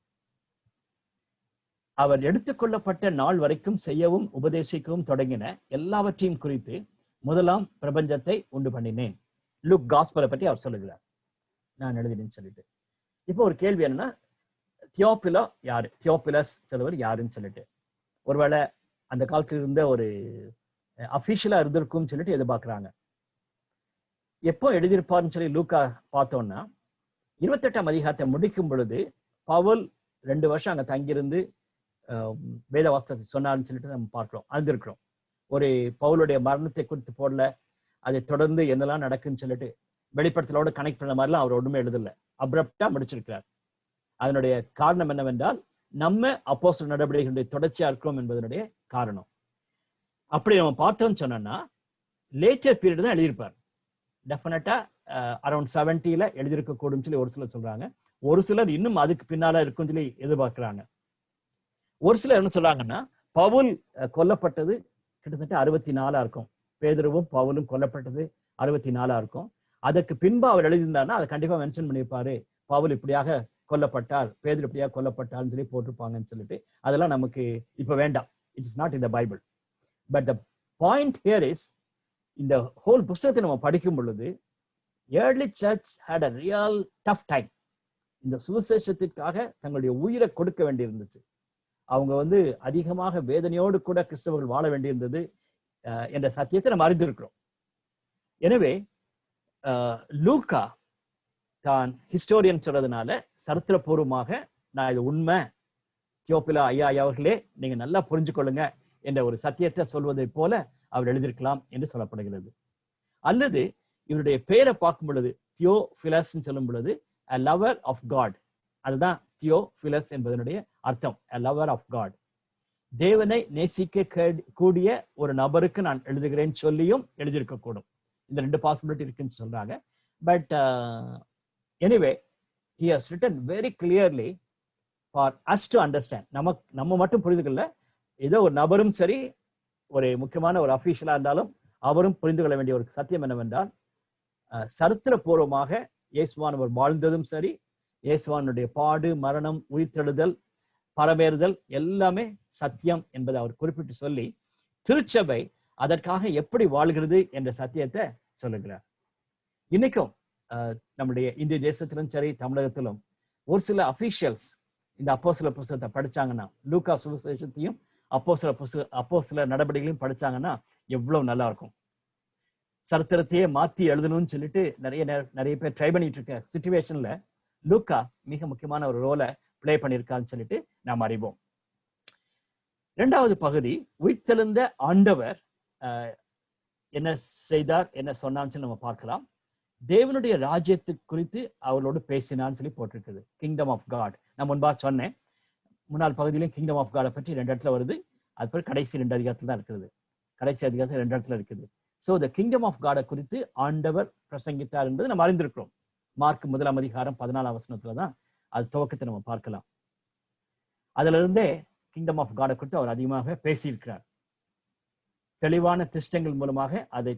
அவர் எடுத்துக்கொள்ளப்பட்ட நாள் வரைக்கும் செய்யவும் உபதேசிக்கவும் தொடங்கின எல்லாவற்றையும் குறித்து முதலாம் பிரபஞ்சத்தை உண்டு பண்ணினேன். லூக் காஸ்பலை பற்றி அவர் சொல்லுகிறார், நான் எழுதினேன்னு சொல்லிட்டு. இப்போ ஒரு கேள்வி என்னன்னா, தியோபிலா யாரு, தியோபிலஸ் சொல்லுவர் யாருன்னு சொல்லிட்டு, ஒருவேளை அந்த காலத்தில் இருந்த ஒரு அபிஷியலா இருந்திருக்கும் சொல்லிட்டு எதிர்பார்க்கிறாங்க. எப்போ எழுதியிருப்பார்னு சொல்லி லூக்கா பார்த்தோம்னா 28ஆம் அதிகாரத்தை முடிக்கும் பொழுது பவுல் 2 வருஷம் அங்க தங்கியிருந்து வேத வாஸ்தவத்தை சொன்னார்னு சொல்லிட்டு நம்ம பார்க்கிறோம், அறிந்திருக்கிறோம். ஒரு பவுலுடைய மரணத்தை குறித்து போடல, அதை தொடர்ந்து என்னெல்லாம் நடக்குன்னு சொல்லிட்டு வெளிப்படுத்தலோட கனெக்ட் பண்ண மாதிரிலாம் அவர் ஒன்றுமே எழுதல, அப்ரப்டா முடிச்சிருக்கிறார். அதனுடைய காரணம் என்னவென்றால் நம்ம அப்போஸ்தலர் நடவடிக்கைகளுடைய தொடர்ச்சியா இருக்கிறோம் என்பதனுடைய காரணம். அப்படி நம்ம பார்த்தோம்னு சொன்னோம்னா லேட்டர் பீரியட் தான் எழுதியிருப்பார். டெஃபினட்டா அரௌண்ட் 70ல எழுதியிருக்க கூடும் சொல்லி ஒரு சிலர் சொல்றாங்க, ஒரு சிலர் இன்னும் அதுக்கு பின்னால இருக்கும் சொல்லி எதிர்பார்க்கிறாங்க. ஒரு சிலர் என்ன சொல்றாங்கன்னா பவுல் கொல்லப்பட்டது கிட்டத்தட்ட 64 இருக்கும், பேதுருவும் பவுலும் கொல்லப்பட்டது 64 இருக்கும். அதற்கு பின்பு அவர் எழுதியிருந்தாருன்னா அதை கண்டிப்பா மென்ஷன் பண்ணியிருப்பாரு, பவுல் இப்படியாக கொல்லப்பட்டார், பேதுரு இப்படியாக கொல்லப்பட்டார்னு சொல்லி போட்டிருப்பாங்கன்னு சொல்லிட்டு. அதெல்லாம் நமக்கு இப்ப வேண்டாம், it is not in the Bible. But the point here is, இந்த ஹோல் புத்தகத்தை நம்ம படிக்கும் பொழுது early church had a real tough time. இந்த சுவிசேஷத்திற்காக தங்களுடைய உயிரை கொடுக்க வேண்டியிருந்துச்சு. அவங்க வந்து அதிகமாக வேதனையோடு கூட கிறிஸ்தவர்கள் வாழ வேண்டியிருந்தது என்ற சத்தியத்தை நம்ம அறிந்திருக்கிறோம். எனவே லூக்கா தான் ஹிஸ்டோரியன் சொல்றதுனால சரித்திரபூர்வமாக நான் இது உண்மை, தியோபிலா ஐயா அவர்களே நீங்க நல்லா புரிஞ்சு கொள்ளுங்க என்ற ஒரு சத்தியத்தை சொல்வதை போல அவர் எழுதியிருக்கலாம் என்று சொல்லப்படுகிறது. அல்லது இவருடைய பெயரை பார்க்கும் பொழுது தியோபிலஸ் சொல்லும் பொழுது a lover of God, அதுதான் தியோபிலஸ் என்பதனுடைய அர்த்தம், a lover of God. தேவனை நேசிக்க கூடிய ஒரு நபருக்கு நான் எழுதுகிறேன் சொல்லியும் எழுதியிருக்க கூடும். இந்த 2 பாசிபிலிட்டி இருக்குன்னு சொல்றாங்க. But anyway he has written very clearly for us to understand. நம்ம மட்டும் புரிந்து கொள்ள, ஏதோ ஒரு நபரும் சரி, ஒரு முக்கியமான ஒரு அபிஷியலா இருந்தாலும் அவரும் புரிந்து கொள்ள வேண்டிய ஒரு சத்தியம் என்னவென்றால், சரித்திரபூர்வமாக இயேசுவானவர் வாழ்ந்ததும் சரி, இயேசுவானுடைய பாடு, மரணம், உயிர்த்தெழுதல், பரமேறுதல் எல்லாமே சத்தியம் என்பதை அவர் குறிப்பிட்டு சொல்லி திருச்சபை அதற்காக எப்படி வாழ்கிறது என்ற சத்தியத்தை சொல்லுகிறார். இன்னைக்கும் நம்முடைய இந்திய தேசத்திலும் சரி, தமிழகத்திலும் ஒரு சில அபிஷியல்ஸ் இந்த அப்போஸ்தலர் புத்தகத்தை படிச்சாங்கன்னா, லூக்கா சுவிசேஷத்தையும் அப்போஸ்தலர் நடவடிக்கைகளையும் படிச்சாங்கன்னா எவ்வளவு நல்லா இருக்கும். சரித்திரத்தையே மாத்தி எழுதணும்னு சொல்லிட்டு நிறைய பேர் ட்ரை பண்ணிட்டு இருக்க சிச்சுவேஷன்ல லூக்கா மிக முக்கியமான ஒரு ரோலை பிளே பண்ணியிருக்கான்னு சொல்லிட்டு நாம் அறிவோம். 2வது பகுதி, உயிர்த்தெழுந்த ஆண்டவர் என்ன செய்தார், என்ன சொன்னான்னு நம்ம பார்க்கலாம். தேவனுடைய ராஜ்யத்தை குறித்து அவளோடு பேசினான்னு சொல்லி போட்டிருக்குது, கிங்டம் ஆஃப் காட். நான் முன்பா சொன்னேன், முன்னாள் பகுதியிலும் கிங்டம் ஆஃப் காடை பற்றி 2 இடத்துல வருது, அது பிறகு கடைசி 2 அதிகாரத்துல தான் இருக்குது, கடைசி அதிகாரத்தில் 2 இடத்துல இருக்குது. ஸோ த கிங்டம் ஆஃப் காடை குறித்து ஆண்டவர் பிரசங்கித்தார் என்பது நம்ம அறிந்திருக்கிறோம். மார்க் 1ஆம் அதிகாரம் 14ஆம் வசனத்துல தான் அது துவக்கத்தை நம்ம பார்க்கலாம். அதுல இருந்தே கிங்டம் ஆஃப் காடை குறித்து அவர் அதிகமாக பேசியிருக்கிறார். தெளிவான திஷ்டங்கள் மூலமாக அதை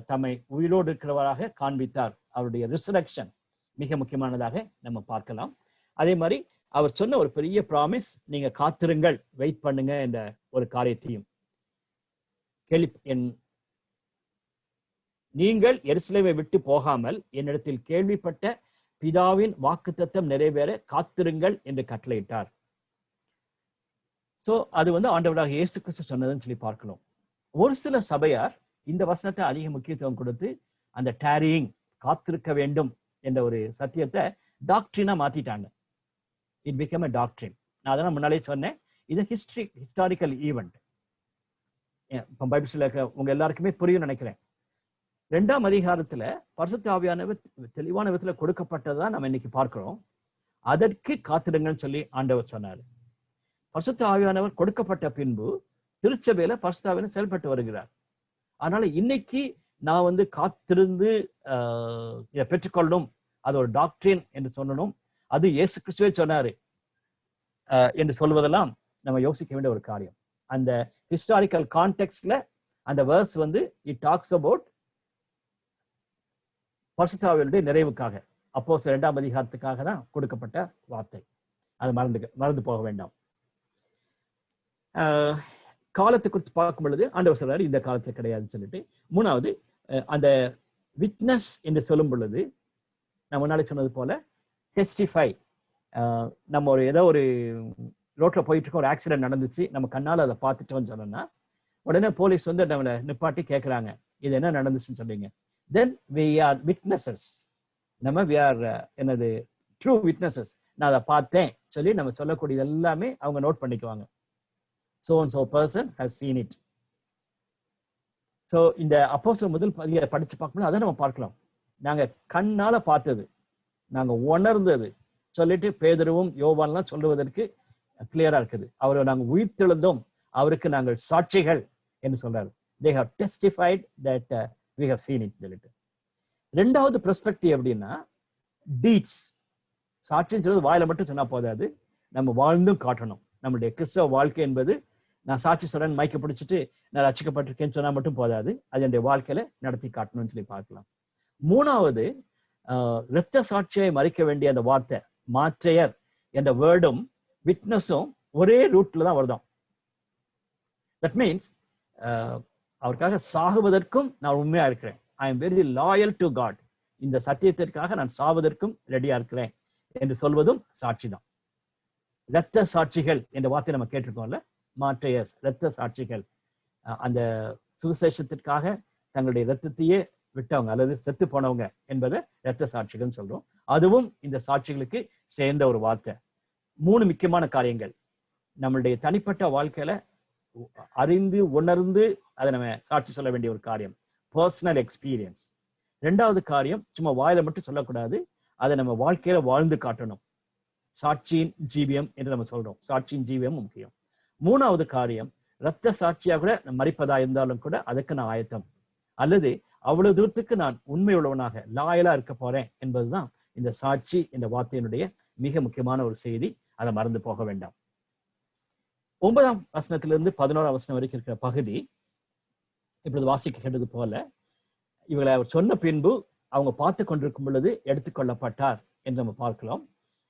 தம்மை உயிரோடு இருக்கிறவராக காண்பித்தார். அவருடைய ரிசரக்ஷன் மிக முக்கியமானதாக நம்ம பார்க்கலாம். அதே மாதிரி அவர் சொன்ன ஒரு பெரிய ப்ராமிஸ், நீங்க காத்திருங்கள், வெயிட் பண்ணுங்க என்ற ஒரு காரியத்தையும் நீங்கள் எருசலேமை விட்டு போகாமல் என்னிடத்தில் கேள்விப்பட்ட பிதாவின் வாக்குத்தத்தம் நிறைவேற காத்திருங்கள் என்று கட்டளையிட்டார். சோ அது ஆண்டவராக இயேசு கிறிஸ்து சொன்னதுன்னு சொல்லி பார்க்கலாம். ஒரு சில சபையார் இந்த வசனத்தை அதிக முக்கியத்துவம் கொடுத்து அந்த டேரியிங், காத்திருக்க வேண்டும் என்ற ஒரு சத்தியத்தை டாக்ட்ரினா மாத்திட்டாங்க. It become a doctrine. நான் அதெல்லாம் முன்னாலே சொன்னேன், இது ஹிஸ்டாரிக்கல் ஈவெண்ட். பைபிள்ஸ்ல உங்க எல்லாருக்குமே புரியும் நினைக்கிறேன். 2ஆம் அதிகாரத்துல பரிசுத்த ஆவியானவர் தெளிவான விதத்துல கொடுக்கப்பட்டதான் நம்ம இன்னைக்கு பார்க்கிறோம். அதற்கு காத்திருங்கன்னு சொல்லி ஆண்டவர் சொன்னாரு. பரிசுத்த ஆவியானவர் கொடுக்கப்பட்ட பின்பு திருச்சபையில பரிசுத்த ஆவியானவர் செயல்பட்டு வருகிறார். அதனால இன்னைக்கு நான் காத்திருந்து இதை பெற்றுக்கொள்ளணும், அது ஒரு டாக்ட்ரின் என்று சொல்லணும், அது இயேசு கிறிஸ்துவே சொன்னாரு என்று சொல்வதெல்லாம் நம்ம யோசிக்க வேண்டிய ஒரு காரியம். அந்த ஹிஸ்டாரிக்கல் கான்டெக்ட்ல அந்த வேர்ஸ் இட் டாக்ஸ் அபவுட் பரிசுத்த ஆவியானவருடைய நிறைவுக்காக, அப்போஸ்தலர் 2ஆம் அதிகாரத்துக்காக தான் கொடுக்கப்பட்ட வார்த்தை. அது மறந்து போக வேண்டாம். காலத்தை குறித்து பார்க்கும் பொழுது ஆண்டவர் சொல்றாரு இந்த காலத்துல கிடையாதுன்னு சொல்லிட்டு. 3வது அந்த விட்னஸ் என்று சொல்லும் பொழுது நான் முன்னாடி சொன்னது போல டெஸ்டிஃபை. நம்ம ஏதோ ஒரு ரோட்ல போயிட்டு இருக்க ஒரு ஆக்சிடென்ட் நடந்துச்சு, நம்ம கண்ணால் அதை பார்த்துட்டோம்னு சொன்னோம்னா உடனே போலீஸ் நம்மளை நிப்பாட்டி கேட்கறாங்க, இது என்ன நடந்துச்சுன்னு சொல்றீங்க. தென் we are witnesses. நம்ம we are ட்ரூ விட்னஸஸ். நான் அதை பார்த்தேன் சொல்லி நம்ம சொல்லக்கூடியது எல்லாமே அவங்க நோட் பண்ணிக்குவாங்க. so and so person has seen it. so இந்த அப்போஸ்தலர் முதல் படிச்சு பார்க்கும்போது அதை நம்ம பார்க்கலாம். நாங்க கண்ணால பார்த்தது, நாங்க உணர்ந்தது சொல்லிட்டு பேதுருவும் யோவான்லாம் சொல்லுவதற்கு கிளியரா இருக்குது. அவரை நாங்க உயிர்த்தெழுந்தோம், அவருக்கு நாங்கள் சாட்சிகள் என்று சொல்றாரு. they have testified that we have seen it சொல்லிட்டு. 2வது பெர்ஸ்பெக்டிவ் எப்படின்னா டீட்ஸ். சாட்சின்னு சொல்றது வாயில மட்டும் சொன்னா போதாது, நம்ம வாழ்ந்தும் காட்டணும். நம்மளுடைய கிறிஸ்தவ வாழ்க்கை என்பது நான் சாட்சி சொல்றேன் மைக்க பிடிச்சிட்டு நான் ரட்சிக்கப்பட்டிருக்கேன்னு சொன்னா மட்டும் போதாது, அது என்னுடைய வாழ்க்கையில நடத்தி காட்டணும்னு சொல்லி பார்க்கலாம். 3வது இரத்த சாட்சியை மறைக்க வேண்டிய அந்த வார்த்தை மாற்றையர் என்ற வேர்டும் விட்னஸும் ஒரே ரூட்ல தான் வருதான். தட் மீன்ஸ் அவருக்காக சாகுவதற்கும் நான் உண்மையா இருக்கிறேன். I am very loyal to God. இந்த சத்தியத்திற்காக நான் சாவதற்கும் ரெடியா இருக்கிறேன் என்று சொல்வதும் சாட்சி தான். இரத்த சாட்சிகள் என்ற வார்த்தை நம்ம கேட்டிருக்கோம்ல, மாற்றையர்ஸ், இரத்த சாட்சிகள். அந்த சுவிசேஷத்திற்காக தங்களுடைய இரத்தத்தையே விட்டவங்க அல்லது செத்து போனவங்க என்பதை இரத்த சாட்சிகள் சொல்றோம். அதுவும் இந்த சாட்சிகளுக்கு சேர்ந்த ஒரு வார்த்தை. 3 முக்கியமான காரியங்கள் நம்மளுடைய தனிப்பட்ட வாழ்க்கையில அறிந்து உணர்ந்து அதை நம்ம சாட்சி சொல்ல வேண்டிய ஒரு காரியம், பர்சனல் எக்ஸ்பீரியன்ஸ். 2வது காரியம் சும்மா வாயில மட்டும் சொல்லக்கூடாது, அதை நம்ம வாழ்க்கையில வாழ்ந்து காட்டணும். சாட்சியின் ஜீவியம் என்று நம்ம சொல்றோம். சாட்சியின் ஜீவியம் முக்கியம். 3வது காரியம் இரத்த சாட்சியாக கூட மறிப்பதா இருந்தாலும் கூட அதுக்கு நான் ஆயத்தம், அல்லது அவ்வளவு தூரத்துக்கு நான் உண்மை உள்ளவனாக லாயலா இருக்க போறேன் என்பதுதான் இந்த சாட்சி என்ற வார்த்தையினுடைய மிக முக்கியமான ஒரு செய்தி. அதை மறந்து போக வேண்டாம். 9ஆம் வசனத்திலிருந்து 11ஆம் வசனம் வரைக்கும் இருக்கிற பகுதி இப்பொழுது வாசிக்க கேட்டது போல, இவங்களை அவர் சொன்ன பின்பு அவங்க பார்த்து கொண்டிருக்கும் பொழுது எடுத்துக்கொள்ளப்பட்டார் என்று நம்ம பார்க்கலாம்.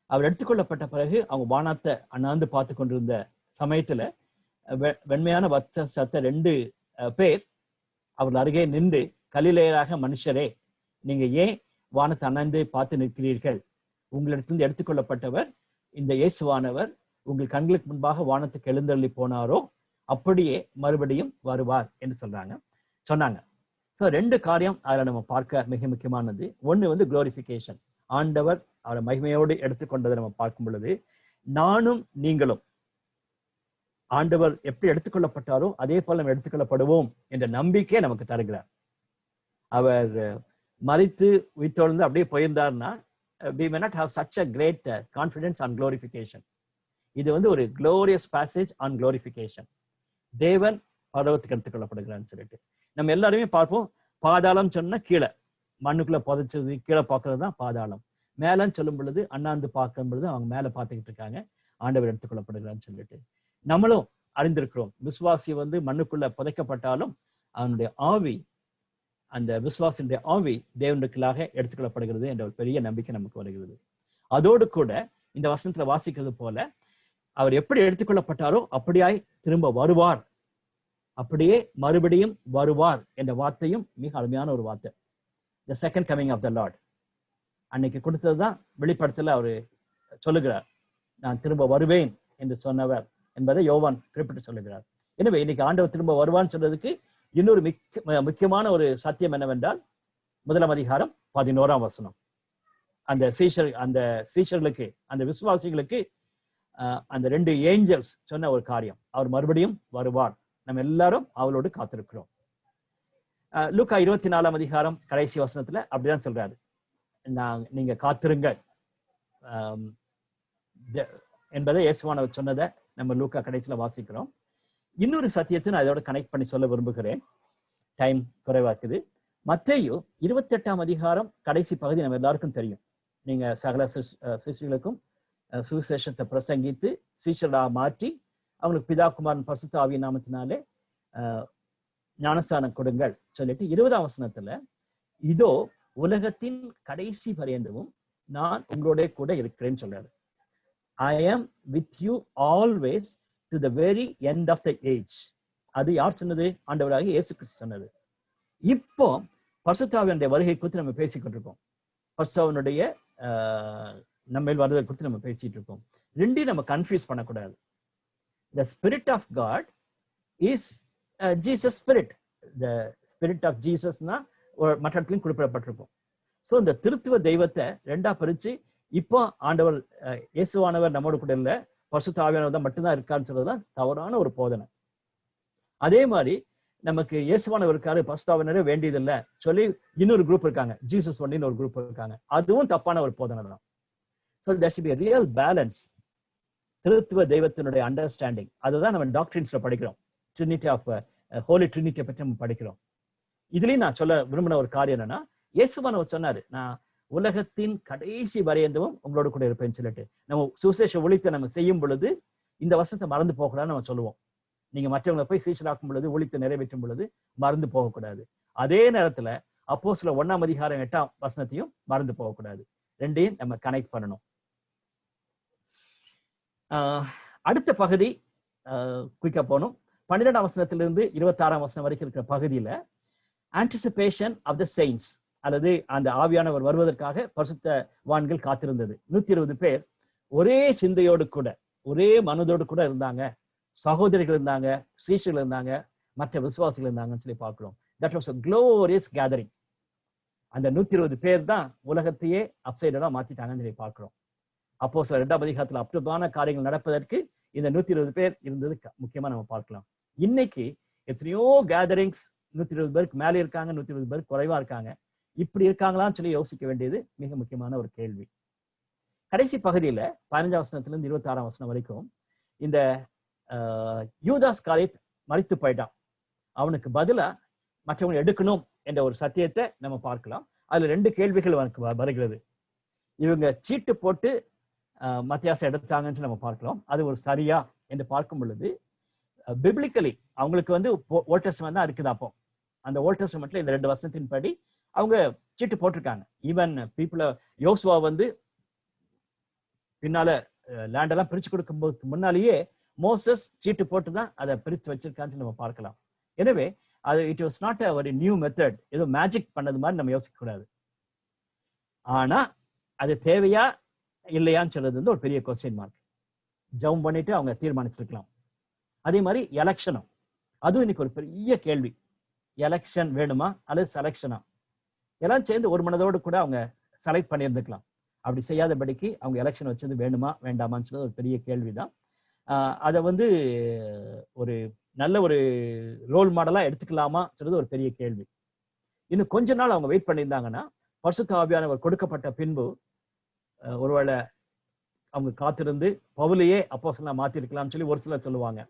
அவர் எடுத்துக்கொள்ளப்பட்ட பிறகு அவங்க வானத்தை அண்ணாந்து பார்த்து கொண்டிருந்த சமயத்துல வெண்மையான சத்த 2 பேர் அவர்கள் அருகே நின்று, கலிலேயராக மனுஷரே, நீங்க ஏன் வானத்தை அண்ணாந்து பார்த்து நிற்கிறீர்கள்? உங்களிடத்திலிருந்து எடுத்துக்கொள்ளப்பட்டவர் இந்த இயேசுவானவர் உங்கள் கண்களுக்கு முன்பாக வானத்துக்கு எழுந்தருளி போனாரோ அப்படியே மறுபடியும் வருவார் என்று சொன்னாங்க. ஸோ 2 காரியம் அதில் நம்ம பார்க்க மிக முக்கியமானது. ஒன்று குளோரிஃபிகேஷன். ஆண்டவர் அவரை மகிமையோடு எடுத்துக்கொண்டதை நம்ம பார்க்கும் பொழுது, நானும் நீங்களும் ஆண்டவர் எப்படி எடுத்துக்கொள்ளப்பட்டாரோ அதே போல நம்ம எடுத்துக்கொள்ளப்படுவோம் என்ற நம்பிக்கையை நமக்கு தருகிறார். அவர் மரித்து உயிர்த்தெழுந்து அப்படியே போயிருந்தார்னா we may not have such a great confidence on glorification. இது ஒரு glorious passage on glorification. தேவன் பரலோகத்துக்கு எடுத்துக்கொள்ளப்படுகிறான்னு சொல்லிட்டு நம்ம எல்லாருமே பார்ப்போம். பாதாளம் சொன்னா கீழே மண்ணுக்குள்ள புதைச்சது கீழே பார்க்கறது தான் பாதாளம். மேலன்னு சொல்லும் பொழுது அண்ணாந்து பார்க்கும் பொழுது அவங்க மேல பார்த்துக்கிட்டு இருக்காங்க, ஆண்டவர் எடுத்துக்கொள்ளப்படுகிறான்னு சொல்லிட்டு. நம்மளும் அறிந்திருக்கிறோம், விசுவாசி மண்ணுக்குள்ள புதைக்கப்பட்டாலும் அவனுடைய ஆவி, அந்த விசுவாசினுடைய ஆவி தேவனுக்குள்ளாக எடுத்துக்கொள்ளப்படுகிறது என்ற ஒரு பெரிய நம்பிக்கை நமக்கு வருகிறது. அதோடு கூட இந்த வசனத்துல வாசிக்கிறது போல அவர் எப்படி எடுத்துக்கொள்ளப்பட்டாரோ அப்படியாய் திரும்ப வருவார், அப்படியே மறுபடியும் வருவார் என்ற வார்த்தையும் மிக அருமையான ஒரு வார்த்தை. The second coming of the Lord அன்னைக்கு கொடுத்ததுதான் வெளிப்படுத்தல அவரு சொல்லுகிறார், நான் திரும்ப வருவேன் என்று சொன்னவர் என்பதை யோவான் குறிப்பிட்டு சொல்லுகிறார். எனவே இன்னைக்கு ஆண்டவர் திரும்ப வருவான்னு சொல்றதுக்கு இன்னொரு முக்கியமான ஒரு சத்தியம் என்னவென்றால் 1 அதிகாரம் 11 வசனம். அந்த சீஷர்களுக்கு அந்த விசுவாசிகளுக்கு அந்த 2 ஏஞ்சல்ஸ் சொன்ன ஒரு காரியம், அவர் மறுபடியும் வருவார், நம்ம எல்லாரும் அவளோடு காத்திருக்கிறோம். லூக்கா 24 அதிகாரம் கடைசி வசனத்துல அப்படிதான் சொல்றாரு, நீங்க காத்திருங்கள் என்பதை இயேசுவானவர் சொன்னதை நம்ம லூக்கா கடைசியில வாசிக்கிறோம். இன்னொரு சத்தியத்தை நான் இதோட கனெக்ட் பண்ணி சொல்ல விரும்புகிறேன், டைம் குறைவா இருக்குது. மத்தேயு 28 அதிகாரம் கடைசி பகுதி நம்ம எல்லாருக்கும் தெரியும். நீங்க சகல சிஷ்யர்களுக்கும் சுவிசேஷத்தை பிரசங்கித்து சீஷரா மாற்றி அவங்களுக்கு பிதா குமாரன் பரிசுத்த ஆவியின் நாமத்தினாலே ஞானஸ்தானம் கொடுங்கள் சொல்லிட்டு 20ஆம் வசனத்துல, இதோ உலகத்தின் கடைசி பரியந்தமும் நான் உங்களோட கூட இருக்கிறேன்னு சொல்றாரு. I am with you always to the very end of the age. அது யார் சொன்னது? ஆண்டவராகிய இயேசு கிறிஸ்து சொன்னது. இப்போ பரிசுத்த ஆவியானுடைய வருகை குறித்து நம்ம பேசிக்கிட்டு இருக்கோம். பரிசுத்த ஆவியானுடைய நம்ம வருவதை குறித்து நம்ம பேசிட்டு இருக்கோம். ரெண்டையும் நம்ம கன்ஃபியூஸ் பண்ணக்கூடாது. The Spirit of God is Jesus Spirit. The Spirit of Jesus மற்ற இடத்துலையும் குறிப்பிடப்பட்டிருக்கும். ஸோ இந்த திருத்துவ தெய்வத்தை ரெண்டா பிரிச்சு இப்போ ஆண்டவர் இயேசுவானவர் நம்மோட கூட இல்லை, பரிசுத்த ஆவியானவர் தான் மட்டும்தான் இருக்கான்னு சொல்றதுதான் தவறான ஒரு போதனை. அதே மாதிரி நமக்கு இயேசுவானவர் இருக்காரு, பரிசுத்த ஆவியானவரே வேண்டியதில்லை சொல்லி இன்னொரு குரூப் இருக்காங்க, ஜீசஸ் ஒன்லின்னு ஒரு குரூப் இருக்காங்க. அதுவும் தப்பான ஒரு போதனை தான். So there should be a real balance. திருத்துவ தெய்வத்தினுடைய அண்டர்ஸ்டாண்டிங் அதுதான் நம்ம டாக்டரின்ஸ்ல படிக்கிறோம். ட்ரினிட்டி ஆஃப் ஹோலி ட்ரினிட்டியை பற்றி நம்ம படிக்கிறோம். இதுலயும் நான் சொல்ல விரும்பின ஒரு காரியம் என்னன்னா, இயேசுவானவர் சொன்னாரு, நான் உலகத்தின் கடைசி வரையந்தவும் உங்களோட கூட இருப்பேன்னு சொல்லிட்டு. நம்ம சுவிசேஷ ஒழித்தை நம்ம செய்யும் பொழுது இந்த வசனத்தை மறந்து போகக்கூடாதுன்னு நம்ம சொல்லுவோம். நீங்க மற்றவங்களை போய் சீஷராக்கும் பொழுது, ஒழித்தை நிறைவேற்றும் பொழுது மறந்து போகக்கூடாது. அதே நேரத்துல அப்போஸ்தலர் 1 அதிகாரம் 8ஆம் வசனத்தையும் மறந்து போகக்கூடாது. ரெண்டையும் நம்ம கனெக்ட் பண்ணணும். அடுத்த பகுதி குயிக்கா போகணும். 12ஆம் வசனத்திலிருந்து 26ஆம் வசனம் வரைக்கும் இருக்கிற பகுதியில ஆன்டிசிபேஷன் ஆஃப் த செயின்ஸ், அல்லது அந்த ஆவியானவர் வருவதற்காக பரிசுத்தவான்கள் காத்திருந்தது. 120 பேர் ஒரே சிந்தையோடு கூட, ஒரே மனதோடு கூட இருந்தாங்க. சகோதரிகள் இருந்தாங்க, சீஷர்கள் இருந்தாங்க, மற்ற விசுவாசிகள் இருந்தாங்கன்னு சொல்லி பார்க்கிறோம். That was a glorious gathering. அந்த 120 பேர் தான் உலகத்தையே அப்சைடா மாத்திட்டாங்கன்னு சொல்லி பார்க்கிறோம். அப்போ சில 2ஆம் அதிகாரத்துல அற்புதமான காரியங்கள் நடப்பதற்கு இந்த 120 பேர் இருந்தது முக்கியமா நம்ம பார்க்கலாம். இன்னைக்கு எத்தனையோ கேதரிங்ஸ் 120 பேருக்கு மேலே இருக்காங்க, 120 பேருக்கு குறைவா இருக்காங்க. இப்படி இருக்காங்களான்னு சொல்லி யோசிக்க வேண்டியது மிக முக்கியமான ஒரு கேள்வி. கடைசி பகுதியில 15ஆம் வசனத்திலிருந்து 26ஆம் வசனம் வரைக்கும் இந்த யூதாஸ் காரியத் மரித்து போயிட்டான், அவனுக்கு பதிலா மற்றவங்க எடுக்கணும் என்ற ஒரு சத்தியத்தை நம்ம பார்க்கலாம். அதுல 2 கேள்விகள் அவனுக்கு வருகிறது. இவங்க சீட்டு போட்டு மத்தியாசம் எடுத்தாங்கன்னு நம்ம பார்க்கலாம். அது ஒரு சரியா என்று பார்க்கும் பொழுது பிப்ளிக்கலி அவங்களுக்கு ஓல்ட் டெஸ்டமென்ட் தான் இருக்குது. அப்போ அந்த ஓல்ட் டெஸ்டமென்ட்ல இந்த 2 வசனத்தின் படி அவங்க சீட்டு போட்டிருக்காங்க. ஈவன் பீப்புள யோசுவா பின்னால லேண்ட் எல்லாம் பிரிச்சு கொடுக்கும்போது முன்னாலேயே மோசஸ் சீட்டு போட்டு தான் அதை பிரித்து வச்சிருக்கான்னு நம்ம பார்க்கலாம். எனவே அது இட் வாஸ் நாட் ஒரு நியூ மெத்தட், ஏதோ மேஜிக் பண்ணது மாதிரி நம்ம யோசிக்க கூடாது. ஆனா அது தேவையா இல்லையான்னு சொல்றது ஒரு பெரிய கொஸ்டின் மார்க். ஜம்ப் பண்ணிட்டு அவங்க தீர்மானிச்சிருக்கலாம். அதே மாதிரி எலெக்ஷனும், அதுவும் இன்னைக்கு ஒரு பெரிய கேள்வி. எலெக்ஷன் வேணுமா அல்லது செலெக்ஷனா? எல்லாம் சேர்ந்து ஒரு மனதோடு கூட அவங்க செலக்ட் பண்ணியிருந்துக்கலாம். அப்படி செய்யாதபடிக்கு அவங்க எலெக்ஷன் வச்சது வேணுமா வேண்டாமான்னு சொல்றது ஒரு பெரிய கேள்விதான். அதை ஒரு நல்ல ஒரு ரோல் மாடலா எடுத்துக்கலாமா சொல்றது ஒரு பெரிய கேள்வி. இன்னும் கொஞ்ச நாள் அவங்க வெயிட் பண்ணியிருந்தாங்கன்னா பரிசுத்த ஆவியானவர் கொடுக்கப்பட்ட பின்பு ஒருவேளை அவங்க காத்திருந்து பவுலையே அப்போஸ்தலனா மாத்திருக்கலாம்னு சொல்லி ஒரு சிலர் சொல்லுவாங்க.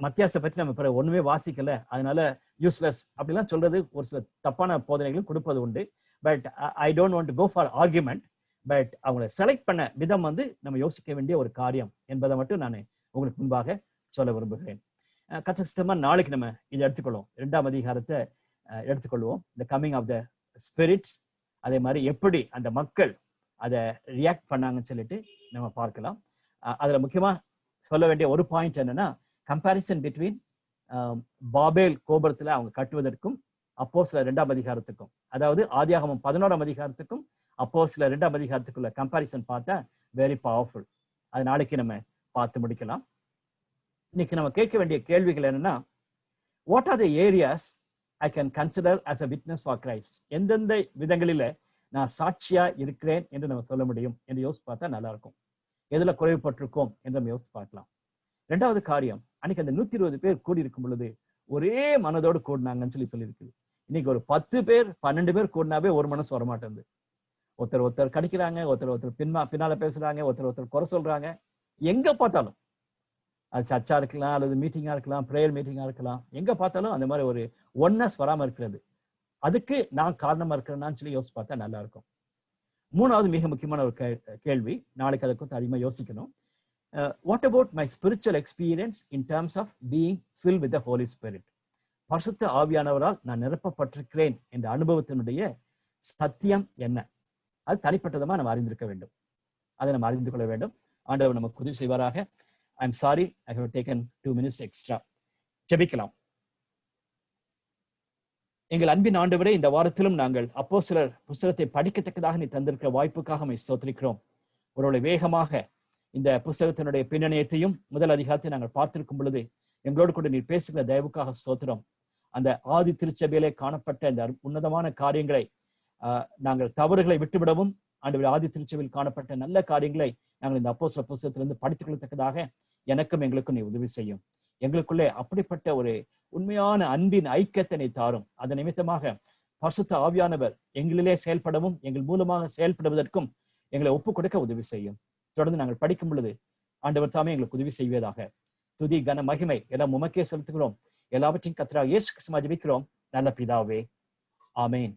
மத்தியாசை பற்றி நம்ம ஒண்ணுமே வாசிக்கல, அதனால யூஸ்லெஸ் அப்படிலாம் சொல்றது ஒரு சில தப்பான போதனைகளும் கொடுப்பது உண்டு. But I don't want to go for argument. But அவங்களை செலக்ட் பண்ண விதம் நம்ம யோசிக்க வேண்டிய ஒரு காரியம் என்பதை மட்டும் நான் உங்களுக்கு முன்பாக சொல்ல விரும்புகிறேன். கச்சிதமா நாளைக்கு நம்ம இதை எடுத்துக்கொள்வோம். 2ஆம் அதிகாரத்தை எடுத்துக்கொள்வோம், the coming of the Spirit. அதே மாதிரி எப்படி அந்த மக்கள் அதை ரியாக்ட் பண்ணாங்கன்னு சொல்லிட்டு நம்ம பார்க்கலாம். அதுல முக்கியமா சொல்ல வேண்டிய ஒரு பாயிண்ட் என்னன்னா, கம்பேரிசன் பிட்வீன் பாபேல் கோபுரத்துல அவங்க கட்டுவதற்கும் அப்போஸ்தலர் 2ஆம் அதிகாரத்துக்கும், அதாவது ஆதியாகமம் 11ஆம் அதிகாரத்துக்கும் அப்போஸ்தலர் 2ஆம் அதிகாரத்துக்குள்ள கம்பேரிசன் பார்த்தா வெரி பவர்ஃபுல். அது நாளைக்கு நம்ம பார்த்து முடிக்கலாம். இன்னைக்கு நம்ம கேட்க வேண்டிய கேள்விகள் என்னன்னா, what are the areas I can consider as a witness for Christ? எந்தெந்த விதங்களில நான் சாட்சியா இருக்கிறேன் என்று நம்ம சொல்ல முடியும் என்று யோசிச்சு பார்த்தா நல்லா இருக்கும். எதுல குறைவுபட்டிருக்கோம் என்று நம்ம யோசிச்சு பார்க்கலாம். 2வது காரியம், அன்னைக்கு அந்த 120 பேர் கூடி இருக்கும் பொழுது ஒரே மனதோடு கூடினாங்கன்னு சொல்லியிருக்கு. இன்னைக்கு ஒரு 10 பேர் 12 பேர் கூடினாவே ஒரு மனசு வரமாட்டேங்குது. ஒருத்தர் கடிக்கிறாங்க, ஒருத்தர் பின்னால பேசுறாங்க, ஒருத்தர் குறை சொல்றாங்க. எங்க பார்த்தாலும், அது சர்ச்சா இருக்கலாம், அல்லது மீட்டிங்கா இருக்கலாம், பிரேயர் மீட்டிங்கா இருக்கலாம், எங்க பார்த்தாலும் அந்த மாதிரி ஒரு ஒன்னஸ் வராம இருக்கிறது. அதுக்கு நான் காரணமா இருக்கிறேன்னு சொல்லி யோசிச்சு பார்த்தா நல்லா இருக்கும். 3வது மிக முக்கியமான ஒரு கேள்வி, நாளைக்கு அதை குறித்து அதிகமா யோசிக்கணும். What about my spiritual experience in terms of being fill with the Holy Spirit? பரிசுத்த ஆவியானவரால் நான் நிரப்பப்பட்டிருக்கிறேன் என்ற அனுபவத்தினுடைய சத்தியம் என்ன? அது தனிப்பட்டதமா நம்ம அறிந்திருக்க வேண்டும். அதை நம்ம அறிந்து கொள்ள வேண்டும். ஆண்டவர் நமக்கு உதவி செய்வாராக. I am sorry, I have taken 2 minutes extra. ஜெபிக்கலாம். எங்கள் அன்பின் ஆண்டவரே, இந்த வாரத்திலும் நாங்கள் அப்போஸ்தலர் புத்தகத்தை படிக்கத்தக்கதாக நீ தந்திருக்கிற வாய்ப்புக்காக நம்மை ஸ்தோத்திரிக்கிறோம். ஒருவேளை வேகமாக இந்த புத்தகத்தினுடைய பின்னணியத்தையும் முதல் அதிகாரத்தை நாங்கள் பார்த்திருக்கும் பொழுது எங்களோடு கூட நீர் பேசுகிற தயவுக்காக ஸ்தோத்திரம். அந்த ஆதி திருச்சபையிலே காணப்பட்ட இந்த உன்னதமான காரியங்களை நாங்கள் தவறுகளை விட்டுவிடவும், ஆண்டவர் ஆதி திருச்சபையில் காணப்பட்ட நல்ல காரியங்களை நாங்கள் இந்த அப்போஸ்தலர் புத்தகத்திலிருந்து படித்துக் கொள்ளத்தக்கதாக எனக்கும் எங்களுக்கும் நீ உதவி செய்யும். எங்களுக்குள்ளே அப்படிப்பட்ட ஒரு உண்மையான அன்பின் ஐக்கியத்தை நீ தாரும். அதன் நிமித்தமாக பரிசுத்த ஆவியானவர் எங்களிலே செயல்படவும் எங்கள் மூலமாக செயல்படுவதற்கும் எங்களை ஒப்புக் கொடுக்க உதவி செய்யும். தொடர்ந்து நாங்கள் படிக்கும் பொழுது ஆண்டவர் தாமே எங்களுக்கு உதவி செய்வதாக. துதி கன மகிமை எல்லாம் உமக்கே செலுத்துகிறோம். எல்லாவற்றையும் கர்த்தராகிய இயேசு கிறிஸ்துவின் ஜெபிக்கிறோம் நல்ல பிதாவே, ஆமென்.